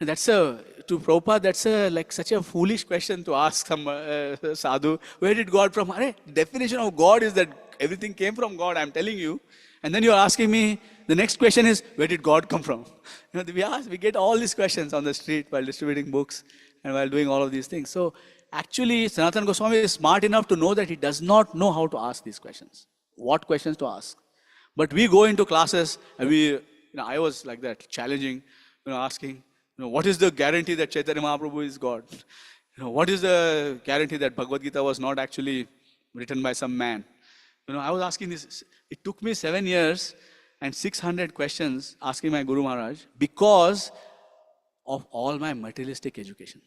And to Prabhupada, that's such a foolish question to ask some sadhu. Where did God from? The definition of God is that everything came from God, I'm telling you. And then you're asking me, the next question is, where did God come from? We get all these questions on the street while distributing books and while doing all of these things. So actually, Sanatan Goswami is smart enough to know that he does not know how to ask these questions. What questions to ask. But we go into classes and I was like that, challenging, asking, what is the guarantee that Chaitanya Mahaprabhu is God? What is the guarantee that Bhagavad Gita was not actually written by some man? I was asking this. It took me 7 years and 600 questions asking my Guru Maharaj because of all my materialistic education.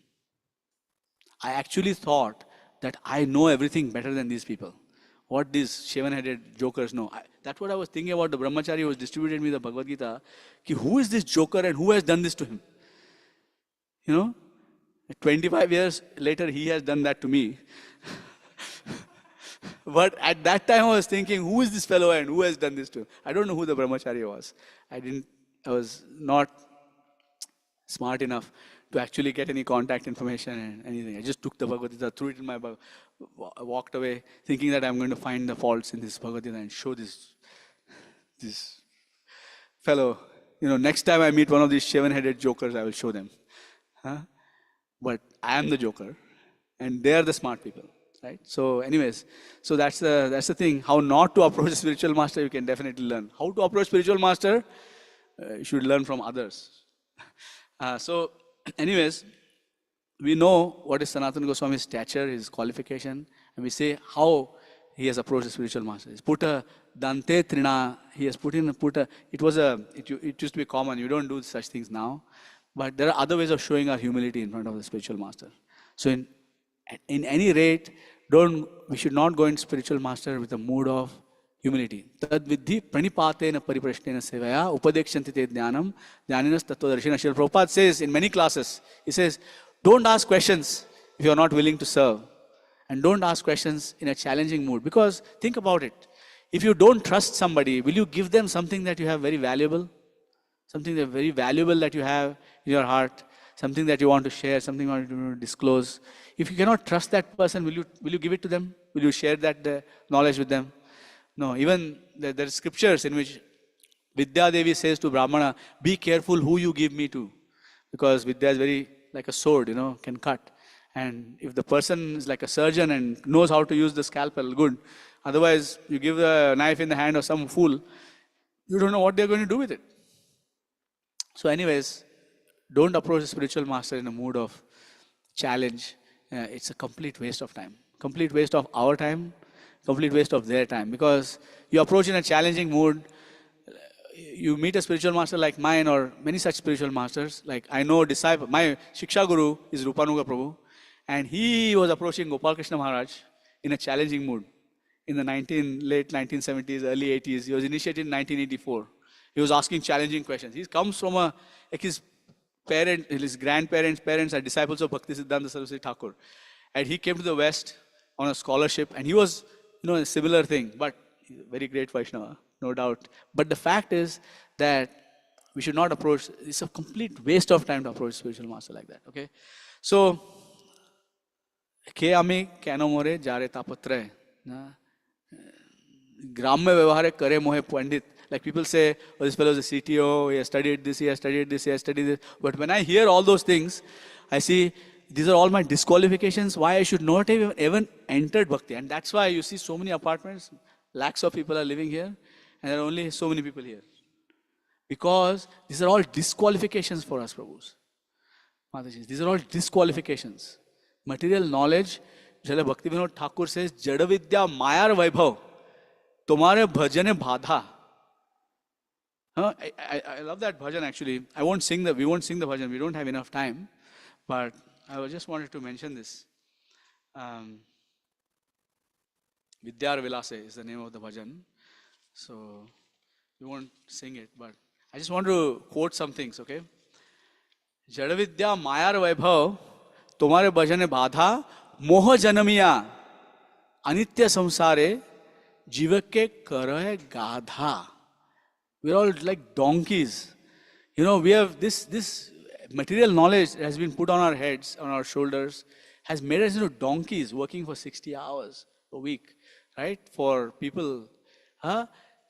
I actually thought that I know everything better than these people. What these shaven-headed jokers know. That's what I was thinking about the brahmachari who was distributed me the Bhagavad Gita. Who is this joker and who has done this to him? 25 years later, he has done that to me. But at that time, I was thinking, who is this fellow and who has done this to him? I don't know who the brahmachari was. I was not smart enough to actually get any contact information and anything. I just took the Bhagavad Gita, threw it in my bag, walked away, thinking that I'm going to find the faults in this Bhagavad Gita and show this fellow. Next time I meet one of these shaven-headed jokers, I will show them. But I am the joker, and they are the smart people, right? So anyways, so that's the thing. How not to approach a spiritual master, you can definitely learn. How to approach spiritual master, you should learn from others. So anyways, we know what is Sanatana Goswami's stature, his qualification, and we say how he has approached the spiritual master. He's put a Dante Trina, he has it used to be common, you don't do such things now. But there are other ways of showing our humility in front of the spiritual master. So in any rate, we should not go into spiritual master with a mood of humility. Tad vidhi pranipatena pariprashnena sevaya upadekshanti te jnanam jnaninas tattvadarshina. Srila Prabhupada says in many classes, he says, don't ask questions if you are not willing to serve. And don't ask questions in a challenging mood. Because think about it. If you don't trust somebody, will you give them something that you have very valuable? Something that very valuable that you have in your heart, something that you want to share, something you want to disclose. If you cannot trust that person, will you give it to them? Will you share that knowledge with them? No, even there are scriptures in which Vidya Devi says to Brahmana, be careful who you give me to. Because Vidya is very like a sword, can cut. And if the person is like a surgeon and knows how to use the scalpel, good. Otherwise, you give a knife in the hand of some fool, you don't know what they're going to do with it. So anyways, don't approach a spiritual master in a mood of challenge. It's a complete waste of time. Complete waste of our time, complete waste of their time. Because you approach in a challenging mood, you meet a spiritual master like mine or many such spiritual masters. Like I know disciple, my Shiksha Guru is Rupa Prabhu, and he was approaching Gopal Krishna Maharaj in a challenging mood. In the late 1970s, early 80s, he was initiated in 1984. He was asking challenging questions. He comes from his grandparents' parents are disciples of Bhaktisiddhanta Saraswati Thakur. And he came to the West on a scholarship, and he was, a similar thing, but very great Vaishnava, no doubt. But the fact is that we should not approach, it's a complete waste of time to approach spiritual master like that, okay? So, ke ami keno more jare tapatre, gramya vyavahare kare mohe pandit. Like people say, oh, this fellow is a CTO, he has studied this, he has studied this, he has studied this. But when I hear all those things, I see these are all my disqualifications, why I should not have even entered Bhakti. And that's why you see so many apartments, lakhs of people are living here, and there are only so many people here. Because these are all disqualifications for us, Prabhus. Mataji, these are all disqualifications. Material knowledge, Jala Bhaktivinoda Thakur says, Jadavidya Mayar Vaibhav, Tomare Bhajane Bhadha. I love that bhajan actually. We won't sing the bhajan, we don't have enough time. But I just wanted to mention this. Vidyar Vilase is the name of the bhajan. So we won't sing it, but I just want to quote some things, okay? Jadavidya Mayar Vaibhav, Tomare bhajane badha, moha janamiya, anitya samsare, jivake karahe gadha. We're all like donkeys. You know, we have this material knowledge has been put on our heads, on our shoulders, has made us into donkeys working for 60 hours a week, right? For people.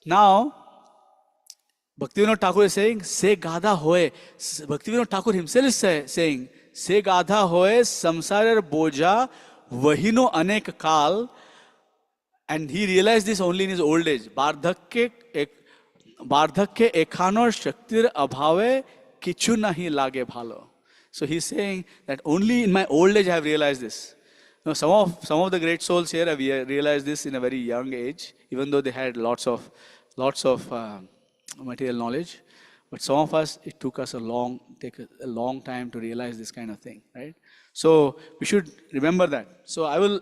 Now, Bhaktivinoda Thakur is saying, Se gadha hoye. Bhaktivinoda Thakur himself is saying, Se gadha hoye, samsarar boja, vahino anek kal. And he realized this only in his old age. Bardhakke ekhanor shaktir abhave kichu nahi lage bhalo. So he's saying that only in my old age I have realized this. Now, some of the great souls here have realized this in a very young age, even though they had lots of material knowledge. But some of us, it took us a long time to realize this kind of thing, right? So we should remember that. So I will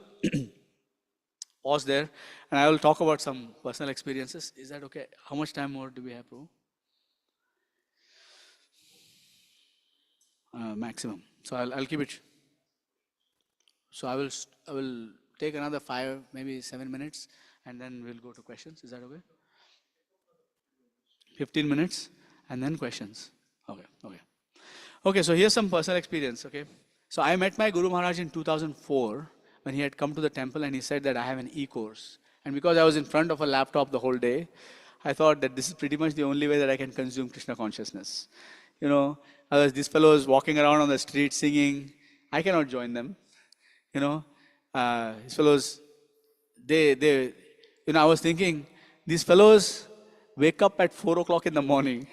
pause there and I will talk about some personal experiences. Is that okay? How much time more do we have, Prabhu? Maximum. So I'll keep it. So I will take another 5, maybe 7 minutes, and then we'll go to questions. Is that okay? 15 minutes, and then questions. Okay, so here's some personal experience, okay? So I met my Guru Maharaj in 2004 when he had come to the temple and he said that I have an e-course. And because I was in front of a laptop the whole day, I thought that this is pretty much the only way that I can consume Krishna consciousness. You know, these fellows walking around on the street singing, I cannot join them. You know, these fellows, I was thinking, these fellows wake up at 4 o'clock in the morning.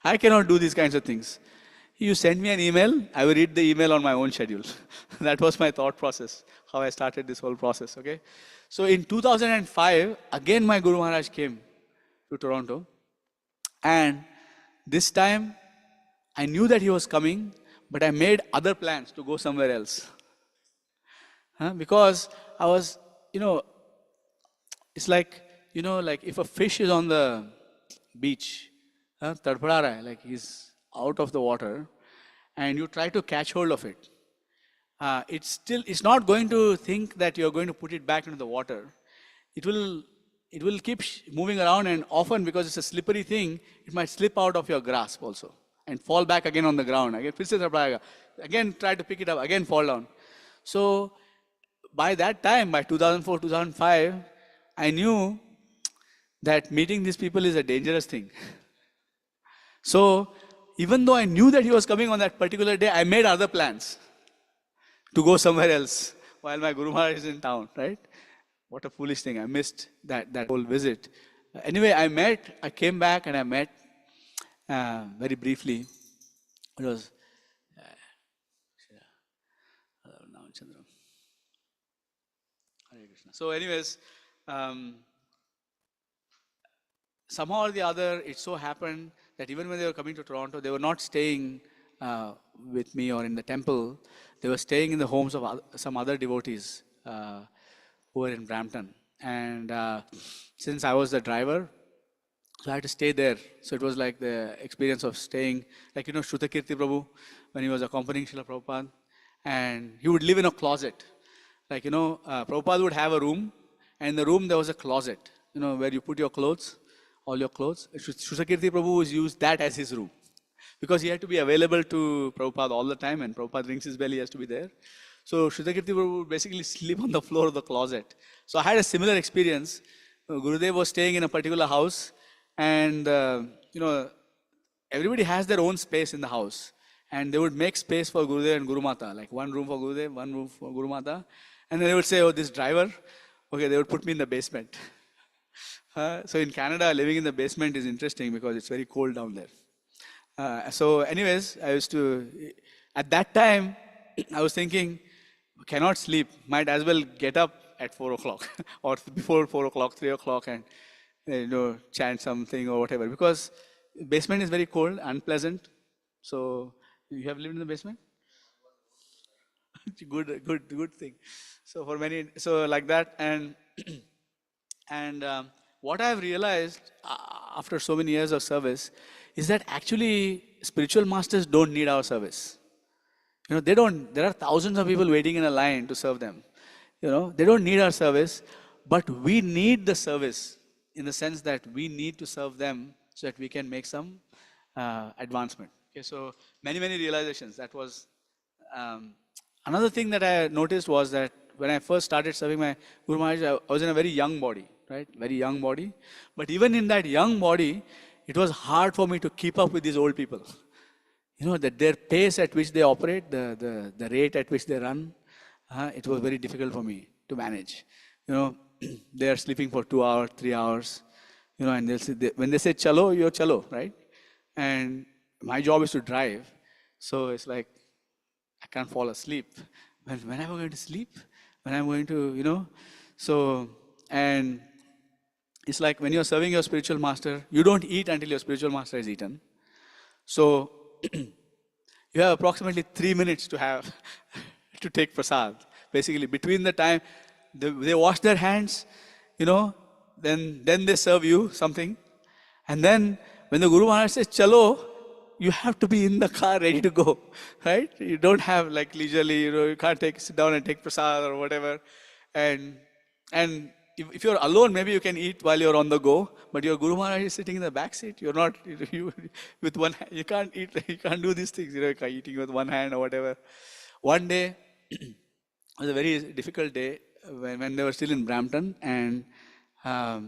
I cannot do these kinds of things. You send me an email, I will read the email on my own schedule. That was my thought process, how I started this whole process, okay? So in 2005, again my Guru Maharaj came to Toronto. And this time, I knew that he was coming, but I made other plans to go somewhere else. Because I was, it's like, like if a fish is on the beach, tadpada raha hai, like he's out of the water, and you try to catch hold of it. It's not going to think that you're going to put it back into the water. It will keep moving around, and often because it's a slippery thing, it might slip out of your grasp also and fall back again on the ground. Again try to pick it up, again fall down. So by that time, by 2004, 2005, I knew that meeting these people is a dangerous thing. So even though I knew that he was coming on that particular day, I made other plans to go somewhere else while my Guru Maharaj is in town, right? What a foolish thing. I missed that whole visit. Anyway, I came back and I met very briefly. It was so anyways, somehow or the other, it so happened that even when they were coming to Toronto, they were not staying with me or in the temple. They were staying in the homes of some other devotees who were in Brampton. And since I was the driver, so I had to stay there. So it was like the experience of staying, like, Shrutakirti Prabhu, when he was accompanying Srila Prabhupada. And he would live in a closet. Like, Prabhupada would have a room, and in the room there was a closet, where you put your clothes, all your clothes. Shrutakirti Prabhu used that as his room. Because he had to be available to Prabhupada all the time, and Prabhupada rings his bell, he has to be there. So Shrutakirti Prabhu would basically sleep on the floor of the closet. So I had a similar experience. Gurudev was staying in a particular house, and everybody has their own space in the house. And they would make space for Gurudev and Guru Mata, like one room for Gurudev, one room for Guru Mata. And then they would say, oh, this driver, okay, they would put me in the basement. So in Canada, living in the basement is interesting because it's very cold down there. So anyways, at that time, I was thinking, cannot sleep, might as well get up at 4 o'clock or before 4 o'clock, 3 o'clock and, chant something or whatever. Because basement is very cold, unpleasant. So you have lived in the basement? Good thing. So for many, so like that, and and what I have realized after so many years of service is that actually spiritual masters don't need our service. They don't. There are thousands of people waiting in a line to serve them. They don't need our service, but we need the service in the sense that we need to serve them so that we can make some advancement. Okay, so many realizations. That was another thing that I noticed was that when I first started serving my Guru Maharaj, I was in a very young body, right? Very young body. But even in that young body, it was hard for me to keep up with these old people. That their pace at which they operate, the rate at which they run, it was very difficult for me to manage. They are sleeping for 2 hours, 3 hours, and when they say chalo, you're chalo, right? And my job is to drive. So it's like, I can't fall asleep. When am I going to sleep? When I'm going to, so, and it's like when you're serving your spiritual master, you don't eat until your spiritual master is eaten. So, you have approximately 3 minutes to have to take prasad. Basically, between the time they wash their hands, then they serve you something. And then when the Guru Maharaj says, chalo, you have to be in the car ready to go, right? You don't have like leisurely, you can't sit down and take prasad or whatever. And if you're alone, maybe you can eat while you're on the go, but your Guru Maharaj is sitting in the back seat. You're not, with one hand, you can't eat, you can't do these things, eating with one hand or whatever. One day, it was a very difficult day when they were still in Brampton, and I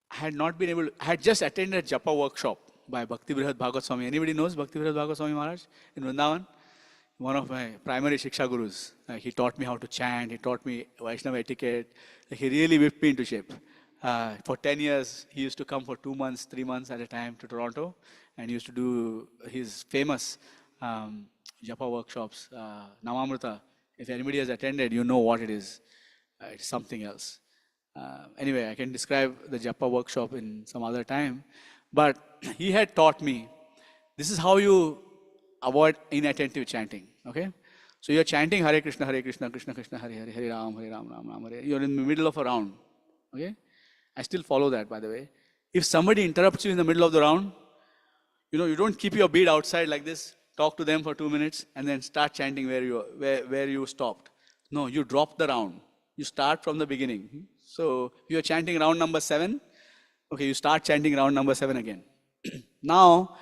had just attended a Japa workshop by Bhaktivinoda Swami. Anybody knows Bhaktivinoda Swami Maharaj in Vrindavan? One of my primary Shiksha Gurus. He taught me how to chant, he taught me Vaishnava etiquette. He really whipped me into shape. For 10 years, he used to come for 2 months, 3 months at a time to Toronto, and he used to do his famous Japa workshops, Namamrita. If anybody has attended, you know what it is. It's something else. Anyway, I can describe the Japa workshop in some other time. But he had taught me, this is how you avoid inattentive chanting. Okay? So you're chanting Hare Krishna, Krishna Krishna, Hare Hare, Hare Ram, Ram Hare. You're in the middle of a round. Okay? I still follow that, by the way. If somebody interrupts you in the middle of the round, you don't keep your bead outside like this, talk to them for 2 minutes, and then start chanting where you stopped. No, you drop the round. You start from the beginning. So you're chanting round number 7. Okay, you start chanting round number 7 again. Now,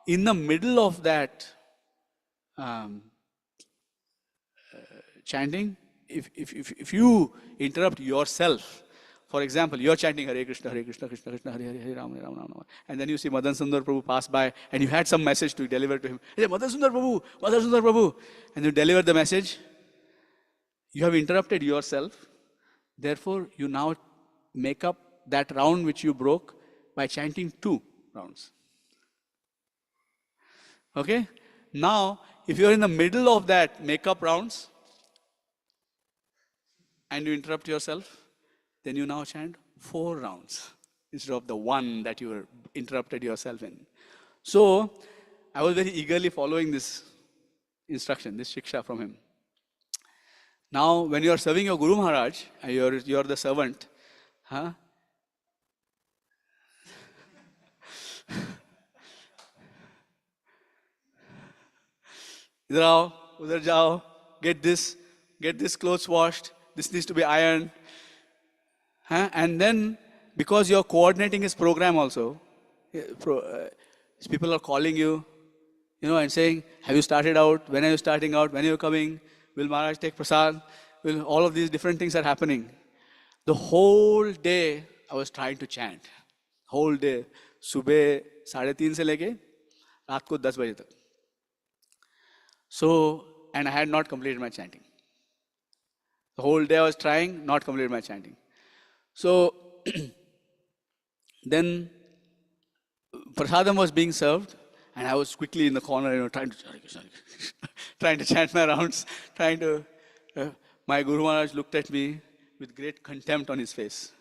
in the middle of that chanting, if you interrupt yourself, for example, you're chanting Hare Krishna, Krishna Krishna, Hare Hare, Hare Ram, Ram Ram, and then you see Madan Sundar Prabhu pass by, and you had some message to deliver to him. Hey, Madan Sundar Prabhu, and you deliver the message. You have interrupted yourself. Therefore, you now make up that round which you broke by chanting 2 rounds. Okay? Now, if you're in the middle of that make-up rounds and you interrupt yourself, then you now chant 4 rounds instead of the 1 that you interrupted yourself in. So, I was very eagerly following this instruction, this shiksha from him. Now, when you are serving your Guru Maharaj, you're the servant, Idhar aao, udhar jao, get this clothes washed, this needs to be ironed. And then, because you're coordinating his program also, people are calling you, and saying, have you started out? When are you starting out? When are you coming? Will Maharaj take prasad? All of these different things are happening. The whole day, I was trying to chant. Whole day. Subah 3:30 se leke, raat ko 10 baje tak. So, and I had not completed my chanting. The whole day I was trying, not completed my chanting. So, then prasadam was being served, and I was quickly in the corner, trying to chant my rounds, my Guru Maharaj looked at me with great contempt on his face.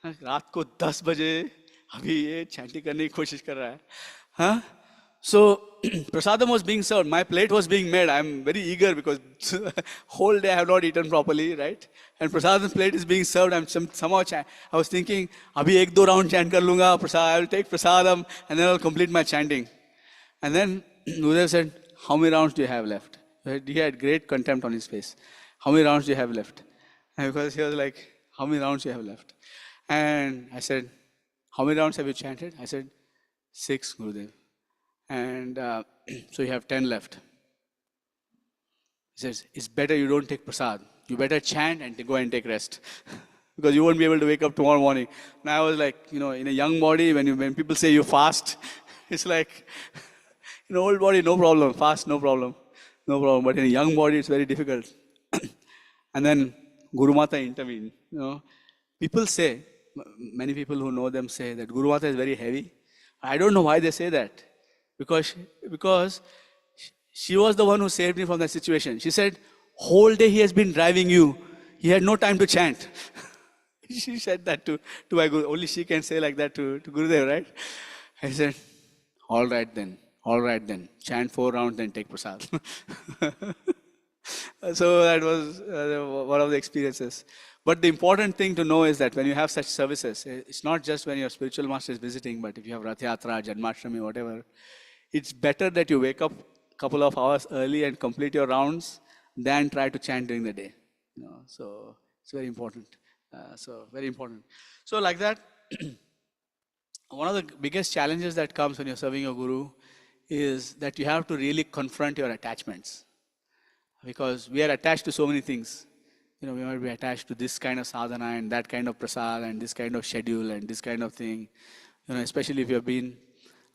रात को 10 बजे अभी ये chanting करने की कोशिश कर रहा है. So prasadam was being served. My plate was being made. I'm very eager because whole day I have not eaten properly, right? And prasadam plate is being served. Somehow I was thinking, abhi ek do round chant kar lunga, I will take prasadam and then I'll complete my chanting. And then Gurudev said, how many rounds do you have left? He had great contempt on his face. How many rounds do you have left? And because he was like, how many rounds do you have left? And I said, how many rounds have you chanted? I said, 6, Gurudev. And so you have 10 left. He says, it's better you don't take prasad. You better chant and go and take rest. Because you won't be able to wake up tomorrow morning. And I was like, in a young body, when people say you fast, it's like, in an old body, no problem. Fast, no problem. No problem. But in a young body, it's very difficult. And then Guru Mata intervened. People say, many people who know them say that Guru Mata is very heavy. I don't know why they say that. Because she was the one who saved me from that situation. She said, whole day he has been driving you. He had no time to chant. She said that to my Guru. Only she can say like that to Gurudev, right? I said, all right then. Chant 4 rounds, then take prasad. So that was one of the experiences. But the important thing to know is that when you have such services, it's not just when your spiritual master is visiting, but if you have Rath Yatra, Janmashtami, whatever, it's better that you wake up a couple of hours early and complete your rounds than try to chant during the day. So it's very important. So like that, one of the biggest challenges that comes when you're serving your guru is that you have to really confront your attachments. Because we are attached to so many things. We might be attached to this kind of sadhana and that kind of prasad and this kind of schedule and this kind of thing. Especially if you've been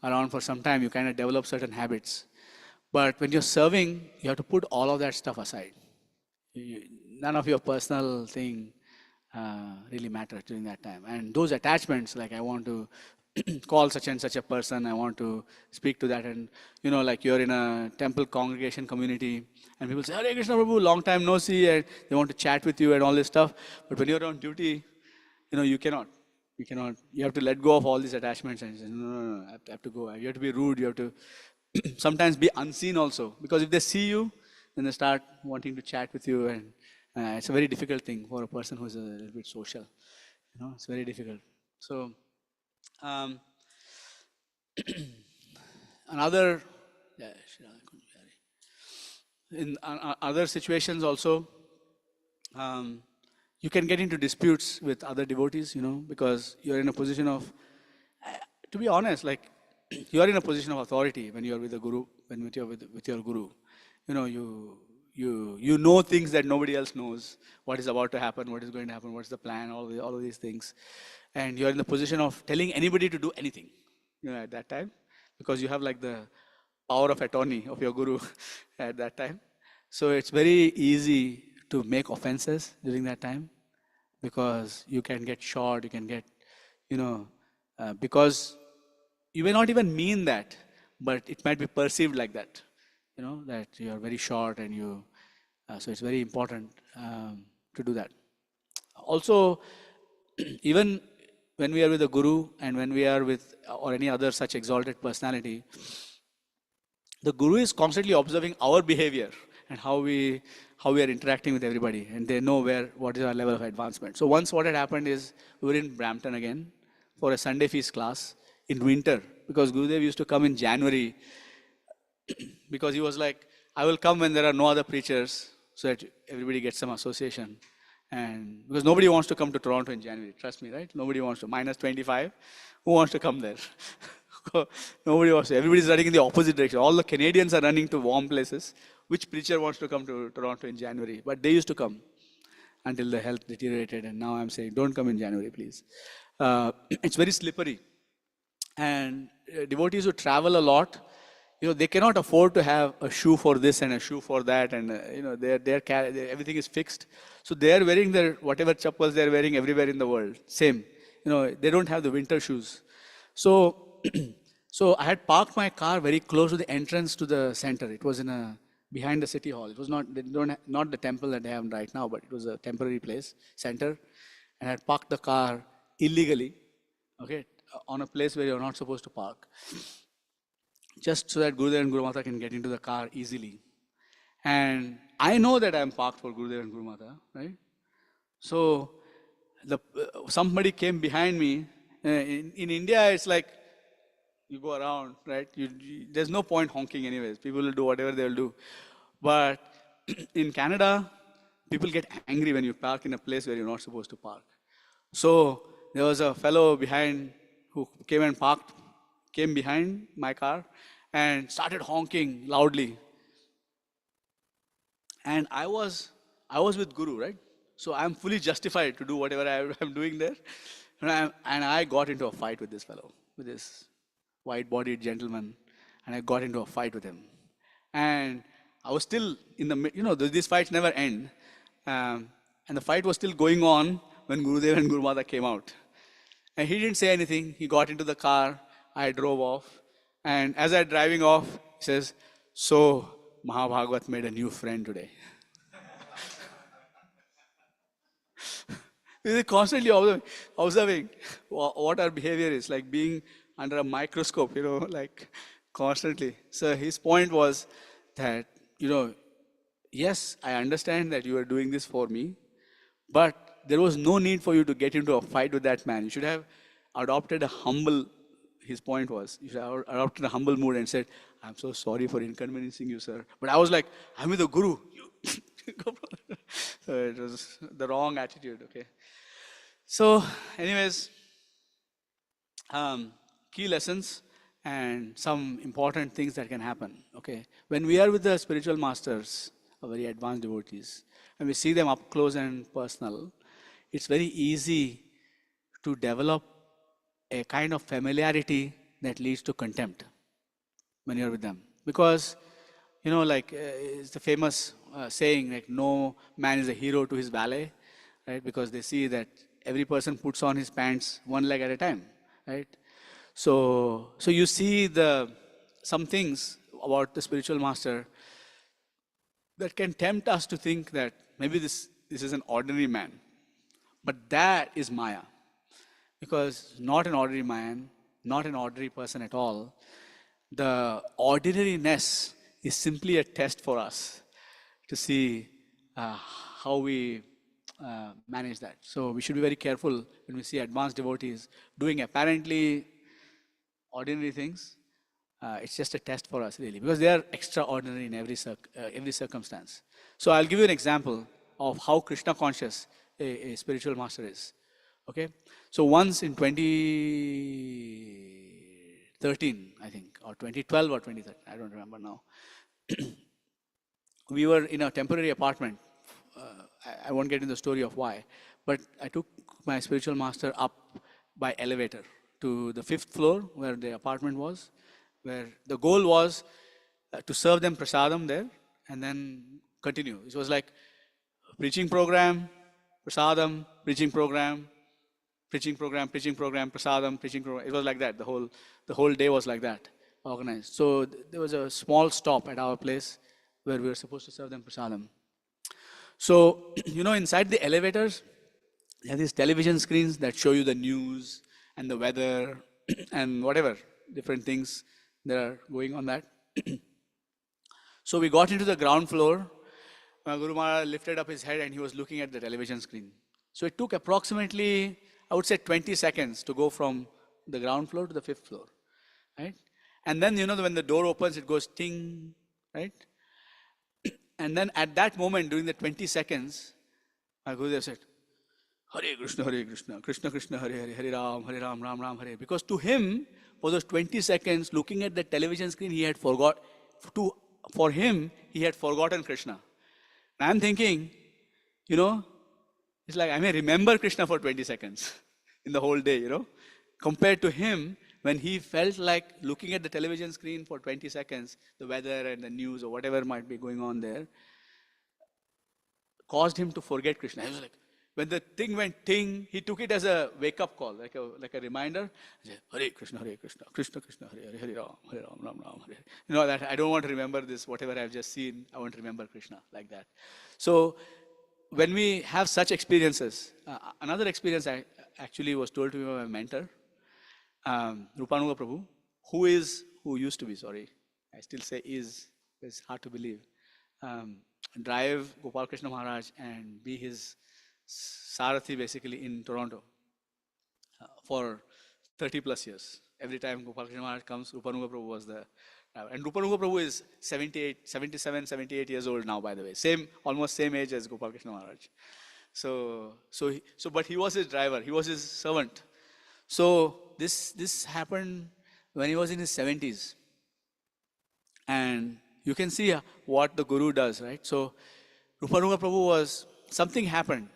around for some time, you kind of develop certain habits. But when you're serving, you have to put all of that stuff aside. None of your personal thing really matters during that time. And those attachments, like I want to call such and such a person, I want to speak to that, and like you're in a temple congregation community and people say, Hare Krishna Prabhu, long time no see, and they want to chat with you and all this stuff. But when you're on duty, you cannot. You have to let go of all these attachments and say, no, I have to go. You have to be rude, you have to sometimes be unseen also. Because if they see you, then they start wanting to chat with you, and it's a very difficult thing for a person who's a little bit social. It's very difficult. So another, in other situations also, you can get into disputes with other devotees, because you're in a position of, to be honest, like you're in a position of authority when you're with the guru, when you're with your guru. You know things that nobody else knows. What is about to happen, what is going to happen, what's the plan, all of these things. And you're in the position of telling anybody to do anything, at that time, because you have like the power of attorney of your guru at that time. So it's very easy to make offenses during that time, because you can get short, you can get, because you may not even mean that, but it might be perceived like that, that you are very short and you, so it's very important to do that. Also, even when we are with a guru and when we are with, or any other such exalted personality, the guru is constantly observing our behavior and how we are interacting with everybody, and they know what is our level of advancement. So once what had happened is, we were in Brampton again for a Sunday feast class in winter, because Gurudev used to come in January, because he was like, I will come when there are no other preachers, so that everybody gets some association. And because nobody wants to come to Toronto in January, trust me, right? Nobody wants to. -25, who wants to come there? Nobody wants to. Everybody's running in the opposite direction. All the Canadians are running to warm places. Which preacher wants to come to Toronto in January? But they used to come until the health deteriorated. And now I'm saying, don't come in January, please. It's very slippery. And devotees who travel a lot, they cannot afford to have a shoe for this and a shoe for that, and everything is fixed. So they are wearing their whatever chappals they are wearing everywhere in the world, same. They don't have the winter shoes. So, so I had parked my car very close to the entrance to the center. It was behind the city hall. It was not the temple that they have right now, but it was a temporary place, center. And I had parked the car illegally, okay, on a place where you're not supposed to park. just so that Gurudev and Guru Mata can get into the car easily. And I know that I am parked for Gurudev and Guru Mata, right? So somebody came behind me. In India, it's like you go around, right? There's no point honking anyways. People will do whatever they will do. But in Canada, people get angry when you park in a place where you're not supposed to park. So there was a fellow behind who came behind my car and started honking loudly. And I was with Guru, right? So I'm fully justified to do whatever I'm doing there. And I got into a fight with this fellow, with this white-bodied gentleman, and I got into a fight with him. And I was still in these fights never end. And the fight was still going on when Gurudev and Guru Mata came out. And he didn't say anything. He got into the car. I drove off. And as I'm driving off, he says, so Mahabhagavat made a new friend today. We're constantly observing what our behavior is, like being under a microscope, like constantly. So his point was that, yes, I understand that you are doing this for me, but there was no need for you to get into a fight with that man. You should have adopted his point was, you should have adopted a humble mood and said, I'm so sorry for inconveniencing you, sir. But I was like, I'm with the Guru. So it was the wrong attitude, okay. So anyways, key lessons and some important things that can happen, okay. When we are with the spiritual masters, or very advanced devotees, and we see them up close and personal, it's very easy to develop a kind of familiarity that leads to contempt when you're with them. Because, it's the famous saying, like, no man is a hero to his valet, right? Because they see that every person puts on his pants one leg at a time, right? So you see some things about the spiritual master that can tempt us to think that maybe this is an ordinary man. But that is Maya. Because not an ordinary man, not an ordinary person at all. The ordinariness is simply a test for us to see how we manage that. So we should be very careful when we see advanced devotees doing apparently ordinary things. It's just a test for us, really, because they are extraordinary in every circumstance. So I'll give you an example of how Krishna conscious a spiritual master is. Okay, so once in 2013, I think, or 2012 or 2013, I don't remember now. We were in a temporary apartment. I won't get into the story of why, but I took my spiritual master up by elevator to the 5th floor where the apartment was, where the goal was to serve them prasadam there and then continue. It was like preaching program, prasadam, preaching program, prasadam, preaching program. It was like that. The whole day was like that, organized. So there was a small stop at our place where we were supposed to serve them prasadam. So, inside the elevators, there are these television screens that show you the news and the weather and whatever, different things that are going on that. So we got into the ground floor. Guru Maharaj lifted up his head and he was looking at the television screen. So it took approximately, I would say 20 seconds to go from the ground floor to the 5th floor, right? And then, when the door opens, it goes ting, right? And then at that moment, during the 20 seconds, my Gurudev said, Hare Krishna, Krishna Krishna, Hare Hare, Hare Ram, Ram Ram, Hare. Because to him, for those 20 seconds, looking at the television screen, he had forgotten Krishna. And I'm thinking, it's like I may remember Krishna for 20 seconds in the whole day, compared to him, when he felt like looking at the television screen for 20 seconds, the weather and the news or whatever might be going on there, caused him to forget Krishna. He was like, when the thing went ting, he took it as a wake-up call, like a reminder. He said, Hare Krishna, Krishna Krishna, Hare Hare, Hare Ram, Ram Hare. That I don't want to remember this, whatever I've just seen, I want to remember Krishna, like that. So when we have such experiences, another experience I actually was told to me by my mentor, Rupa Prabhu, who who used to be, sorry, I still say is, it's hard to believe, drive Gopal Krishna Maharaj and be his Sarathi basically in Toronto for 30 plus years. Every time Gopal Krishna Maharaj comes, Rupanuga Prabhu was the driver. And Rupanuga Prabhu is 78, 77, 78 years old now, by the way. Same, almost same age as Gopal Krishna Maharaj. But he was his driver, he was his servant. So this happened when he was in his 70s. And you can see what the Guru does, right? So Rupanuga Prabhu was, something happened,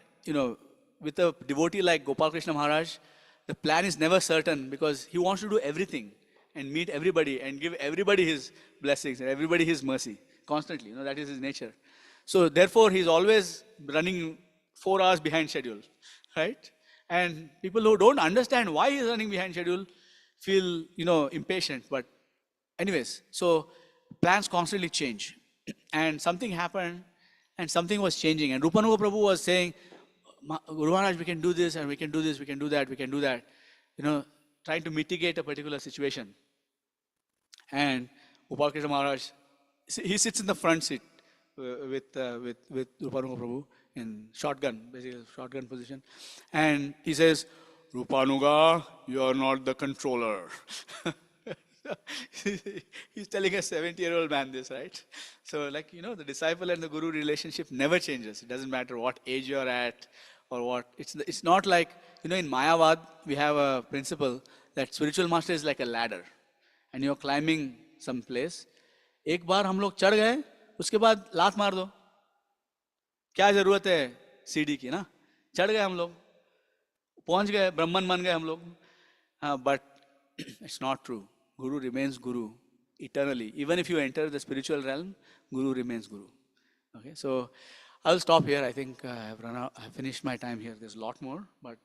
with a devotee like Gopal Krishna Maharaj, the plan is never certain because he wants to do everything and meet everybody and give everybody his blessings and everybody his mercy constantly. That is his nature. So therefore, he's always running 4 hours behind schedule, right? And people who don't understand why he's running behind schedule feel, impatient. But anyways, so plans constantly change. And something happened and something was changing. And Rupanuga Prabhu was saying, Guru Maharaj, we can do this and we can do this, we can do that, we can do that. Trying to mitigate a particular situation. And Gopal Krishna Maharaj, he sits in the front seat with Rupanuga Prabhu in shotgun, basically shotgun position. And he says, Rupanuga, you are not the controller. He's telling a 70-year-old man this, right? So the disciple and the Guru relationship never changes. It doesn't matter what age you're at or what. It's not like, in Mayavad, we have a principle that spiritual master is like a ladder. And you're climbing some place. एक बार हम लोग चढ़ गए, उसके बाद लात मार दो. क्या जरूरत है सीढ़ी की ना? चढ़ गए हम लोग, पहुंच गए, ब्रह्मन बन गए हम लोग. But it's not true. Guru remains Guru eternally. Even if you enter the spiritual realm, Guru remains Guru. Okay, so I'll stop here. I think I've finished my time here. There's a lot more, but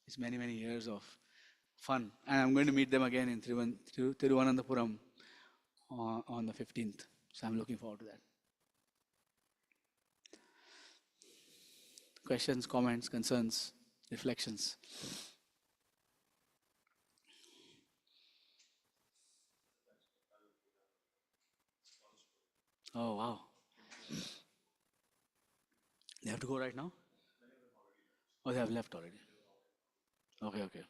it's many, many years of fun. And I'm going to meet them again in Thiruvananthapuram on the 15th. So I'm looking forward to that. Questions, comments, concerns, reflections? Oh, wow. They have to go right now? Oh, they have left already. Okay.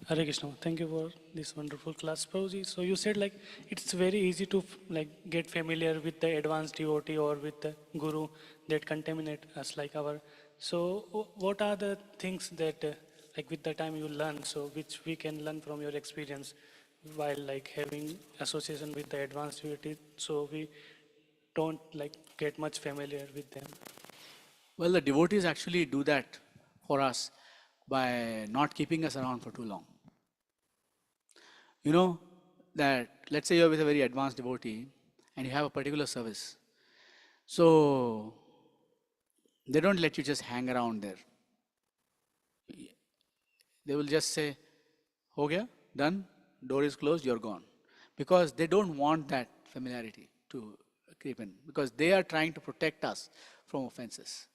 Hare Krishna. Thank you for this wonderful class, Prabhuji. So you said it's very easy to get familiar with the advanced devotee or with the guru that contaminate us our. So what are the things that with the time you learn, so which we can learn from your experience while having association with the advanced devotee, so we don't get much familiar with them? Well, the devotees actually do that for us by not keeping us around for too long. That let's say you're with a very advanced devotee and you have a particular service. So they don't let you just hang around there. They will just say, Ho gaya, done, door is closed, you're gone. Because they don't want that familiarity to creep in. Because they are trying to protect us from offenses.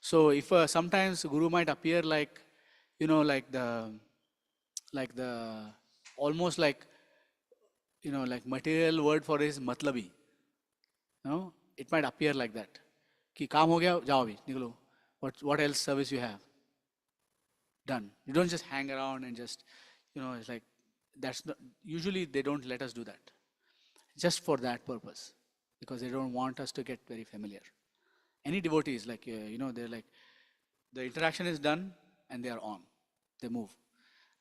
So if sometimes Guru might appear almost like material word for his matlabi. It might appear like that. Ki kaam ho gaya, jao abhi, niklo. What else service you have? Done. You don't just hang around and just, it's like, that's not, usually they don't let us do that. Just for that purpose. Because they don't want us to get very familiar. Any devotees, they're like, the interaction is done and they are on. They move.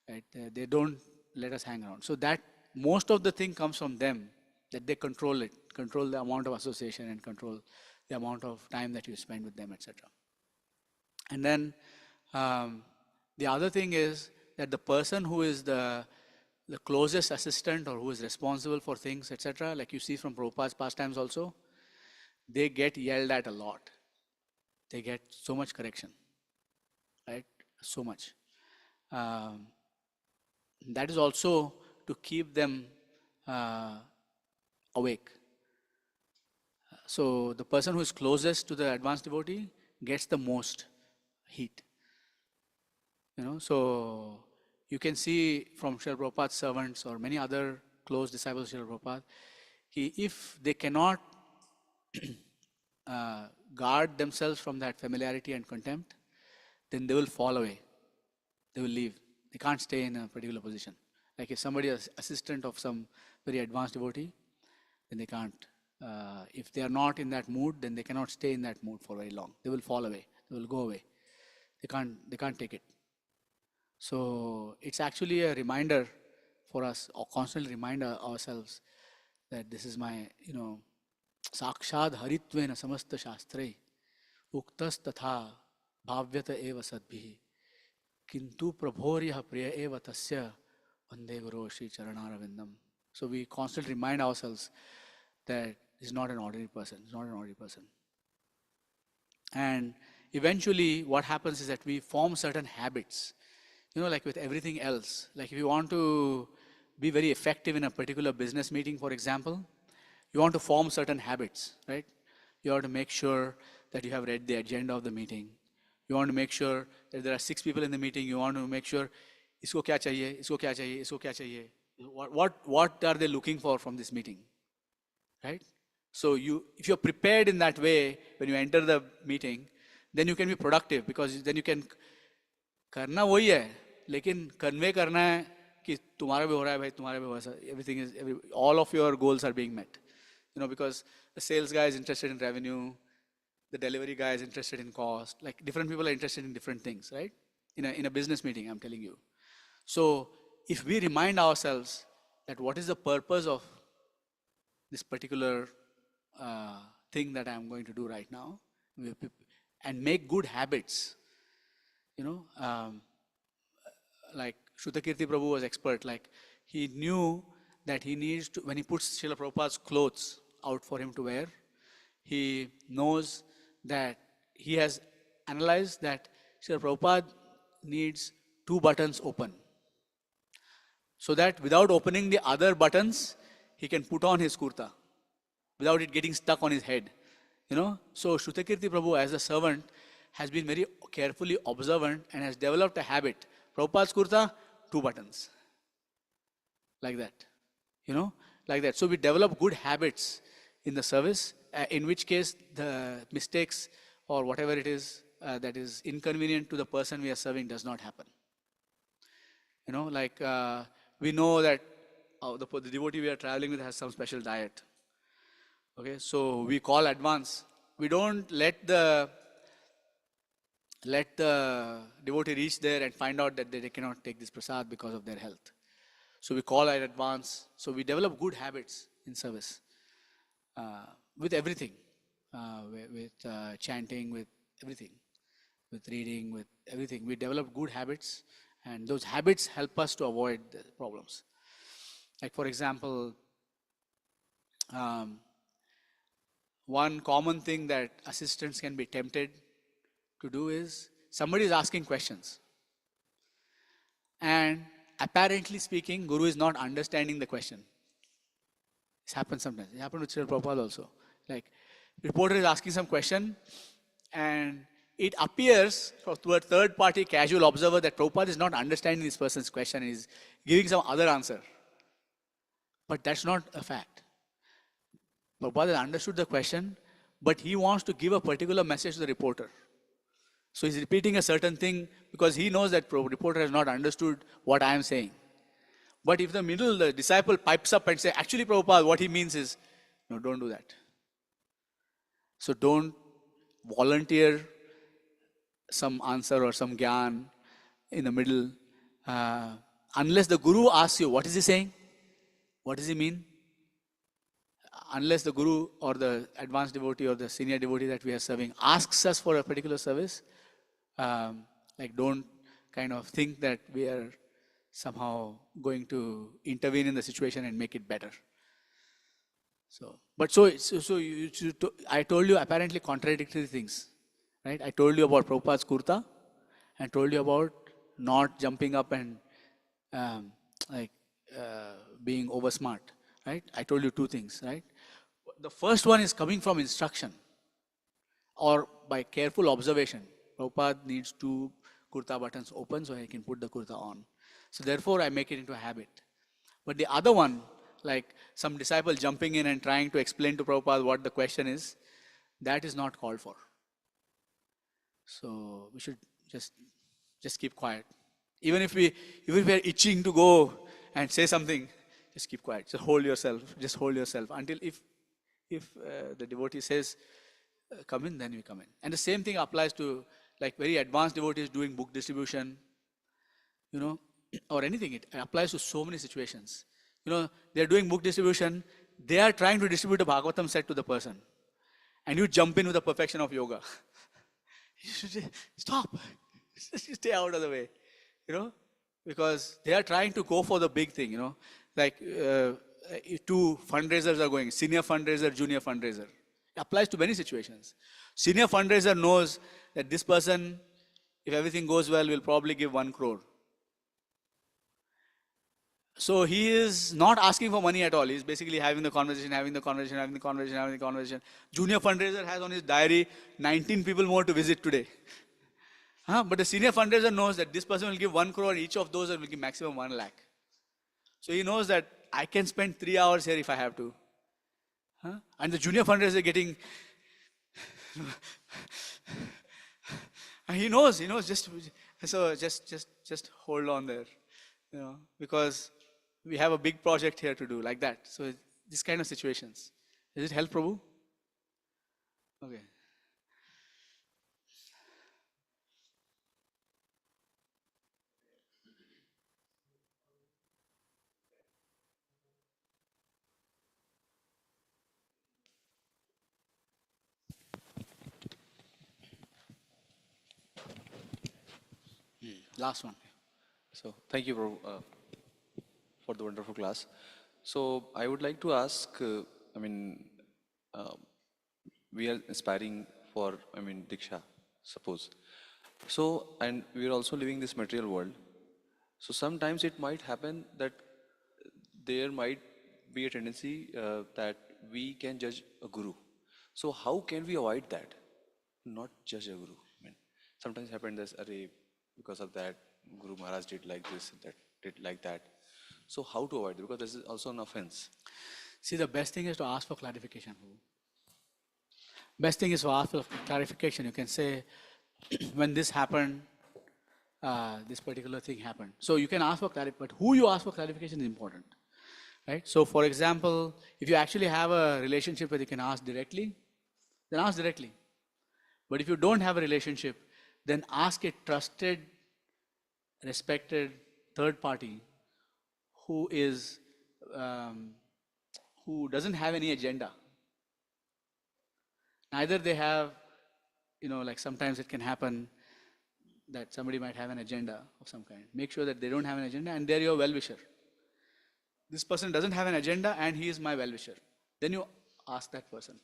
Right? They don't let us hang around. So that most of the thing comes from them, that they control it, control the amount of association and control the amount of time that you spend with them, etc. And then the other thing is that the person who is the closest assistant or who is responsible for things, etc., like you see from Prabhupada's pastimes also, they get yelled at a lot. They get so much correction, right? So much. That is also to keep them awake. So the person who is closest to the advanced devotee gets the most heat. So you can see from Srila Prabhupada's servants or many other close disciples of Srila Prabhupada, if they cannot guard themselves from that familiarity and contempt, then they will fall away. They will leave. They can't stay in a particular position. Like if somebody is assistant of some very advanced devotee, then they can't. If they are not in that mood, then they cannot stay in that mood for very long. They will fall away. They will go away. They can't take it. So it's actually a reminder for us, or constantly remind ourselves that this is my, Sakshad Haritvena Samasta Shastrai Uktas Tatha Bhavyata Eva Sadbhihi Kintu Prabhorya Priya Eva Tasya Vande Guru Sri Charanarvindam. So we constantly remind ourselves that he's not an ordinary person. He's not an ordinary person. And eventually what happens is that we form certain habits. Like with everything else. Like if you want to be very effective in a particular business meeting, for example, you want to form certain habits, right? You have to make sure that you have read the agenda of the meeting. You want to make sure that there are 6 people in the meeting. You want to make sure, isko kya chahiye, isko kya chahiye, isko kya chahiye. What are they looking for from this meeting, right? So if you're prepared in that way, when you enter the meeting, then you can be productive, because then you can करना वही है, लेकिन convey करना है कि तुम्हारा भी हो रहा है भाई, तुम्हारा भी हो रहा है, everything is, all of your goals are being met. Because the sales guy is interested in revenue, the delivery guy is interested in cost, like different people are interested in different things, right? In a business meeting, I'm telling you. So if we remind ourselves that what is the purpose of this particular thing that I'm going to do right now, and make good habits, like Shrutakirti Prabhu was expert, like he knew that he needs to, when he puts Srila Prabhupada's clothes out for him to wear, he knows that he has analyzed that Srila Prabhupada needs 2 buttons open, so that without opening the other buttons, he can put on his kurta without it getting stuck on his head. So Shrutakirti Prabhu, as a servant, has been very carefully observant and has developed a habit. Prabhupada's kurta, 2 buttons. Like that. Like that. So we develop good habits in the service, in which case the mistakes or whatever it is that is inconvenient to the person we are serving does not happen. Like we know that the devotee we are traveling with has some special diet. Okay, so we call advance. We don't let the devotee reach there and find out that they cannot take this prasad because of their health. So we call in advance. So we develop good habits in service with everything, with chanting, with everything, with reading, with everything. We develop good habits, and those habits help us to avoid the problems. Like for example, one common thing that assistants can be tempted to do is, somebody is asking questions, and apparently speaking, Guru is not understanding the question. This happens sometimes. It happened with Srila Prabhupada also. Like, reporter is asking some question, and it appears to a third-party casual observer that Prabhupada is not understanding this person's question and is giving some other answer. But that's not a fact. Prabhupada has understood the question, but he wants to give a particular message to the reporter. So he's repeating a certain thing because he knows that reporter has not understood what I am saying. But if the disciple pipes up and says, actually Prabhupada, what he means is, no, don't do that. So don't volunteer some answer or some gyan in the middle. Unless the Guru asks you, what is he saying? What does he mean? Unless the Guru or the advanced devotee or the senior devotee that we are serving asks us for a particular service, don't kind of think that we are somehow going to intervene in the situation and make it better. I told you apparently contradictory things, right? I told you about Prabhupada's kurta, and told you about not jumping up and being over smart. right? I told you two things, right? The first one is coming from instruction or by careful observation. Prabhupada needs two kurta buttons open so I can put the kurta on. So therefore I make it into a habit. But the other one, like some disciple jumping in and trying to explain to Prabhupada what the question is, that is not called for. So we should just keep quiet. Even if we are itching to go and say something, just keep quiet. Just hold yourself. Just hold yourself until if the devotee says come in, then we come in. And the same thing applies to like very advanced devotees doing book distribution, you know, or anything. It applies to so many situations. You know, they are doing book distribution. They are trying to distribute a Bhagavatam set to the person, and you jump in with the perfection of yoga. You should say, stop. Stay out of the way, you know, because they are trying to go for the big thing, you know, like two fundraisers are going, senior fundraiser, junior fundraiser. It applies to many situations. Senior fundraiser knows that this person, if everything goes well, will probably give 1 crore. So he is not asking for money at all. He's basically having the conversation. Junior fundraiser has on his diary 19 people more to visit today. But the senior fundraiser knows that this person will give 1 crore, each of those will give maximum 1 lakh. So he knows that I can spend 3 hours here if I have to. And the junior fundraiser getting, and he knows, just hold on there, you know, because we have a big project here to do, like that. So these kind of situations. Does it help, Prabhu? Okay. Last one. So thank you, Prabhu, for the wonderful class. So I would like to ask, uh, we are aspiring for, Diksha, suppose. So, and we are also living this material world. So sometimes it might happen that there might be a tendency that we can judge a guru. So how can we avoid that? Not judge a guru. Sometimes happens as, because of that, Guru Maharaj did like this, that did like that. So how to avoid it? Because this is also an offense. See, the best thing is to ask for clarification. Best thing is to ask for clarification. You can say, when this happened, this particular thing happened. So you can ask for clarification, but who you ask for clarification is important. Right? So for example, if you actually have a relationship where you can ask directly, then ask directly. But if you don't have a relationship, then ask a trusted, respected third party who is who doesn't have any agenda. Neither they have, like sometimes it can happen that somebody might have an agenda of some kind. Make sure that they don't have an agenda and they're your well-wisher. This person doesn't have an agenda and he is my well-wisher. Then you ask that person,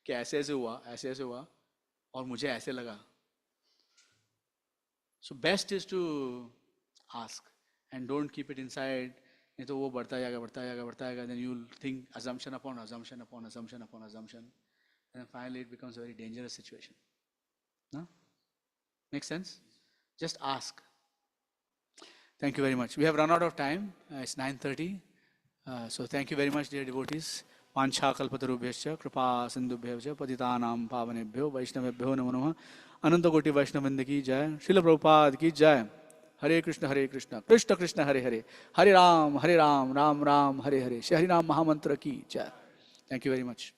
कि ऐसे हुआ और मुझे ऐसे लगा. So best is to ask and don't keep it inside. नहीं तो वो बढ़ता जाएगा. Then you'll think assumption upon assumption. And finally it becomes a very dangerous situation. No? Make sense? Just ask. Thank you very much. We have run out of time. It's 9:30. So thank you very much, dear devotees. Pancha kalpatarubhyascha kripa sindhubhyascha patitanam pavanebhyo vaishnavebhyo namo namah. Ananta koti vaishnavanda ki jai. Srila Prabhupada ki jai. Hare Krishna, Krishna Krishna, Hare Hare. Hare Ram, Ram Ram, Hare Hare. Shri Hari Ram Mahamantra ki jai. Thank you very much.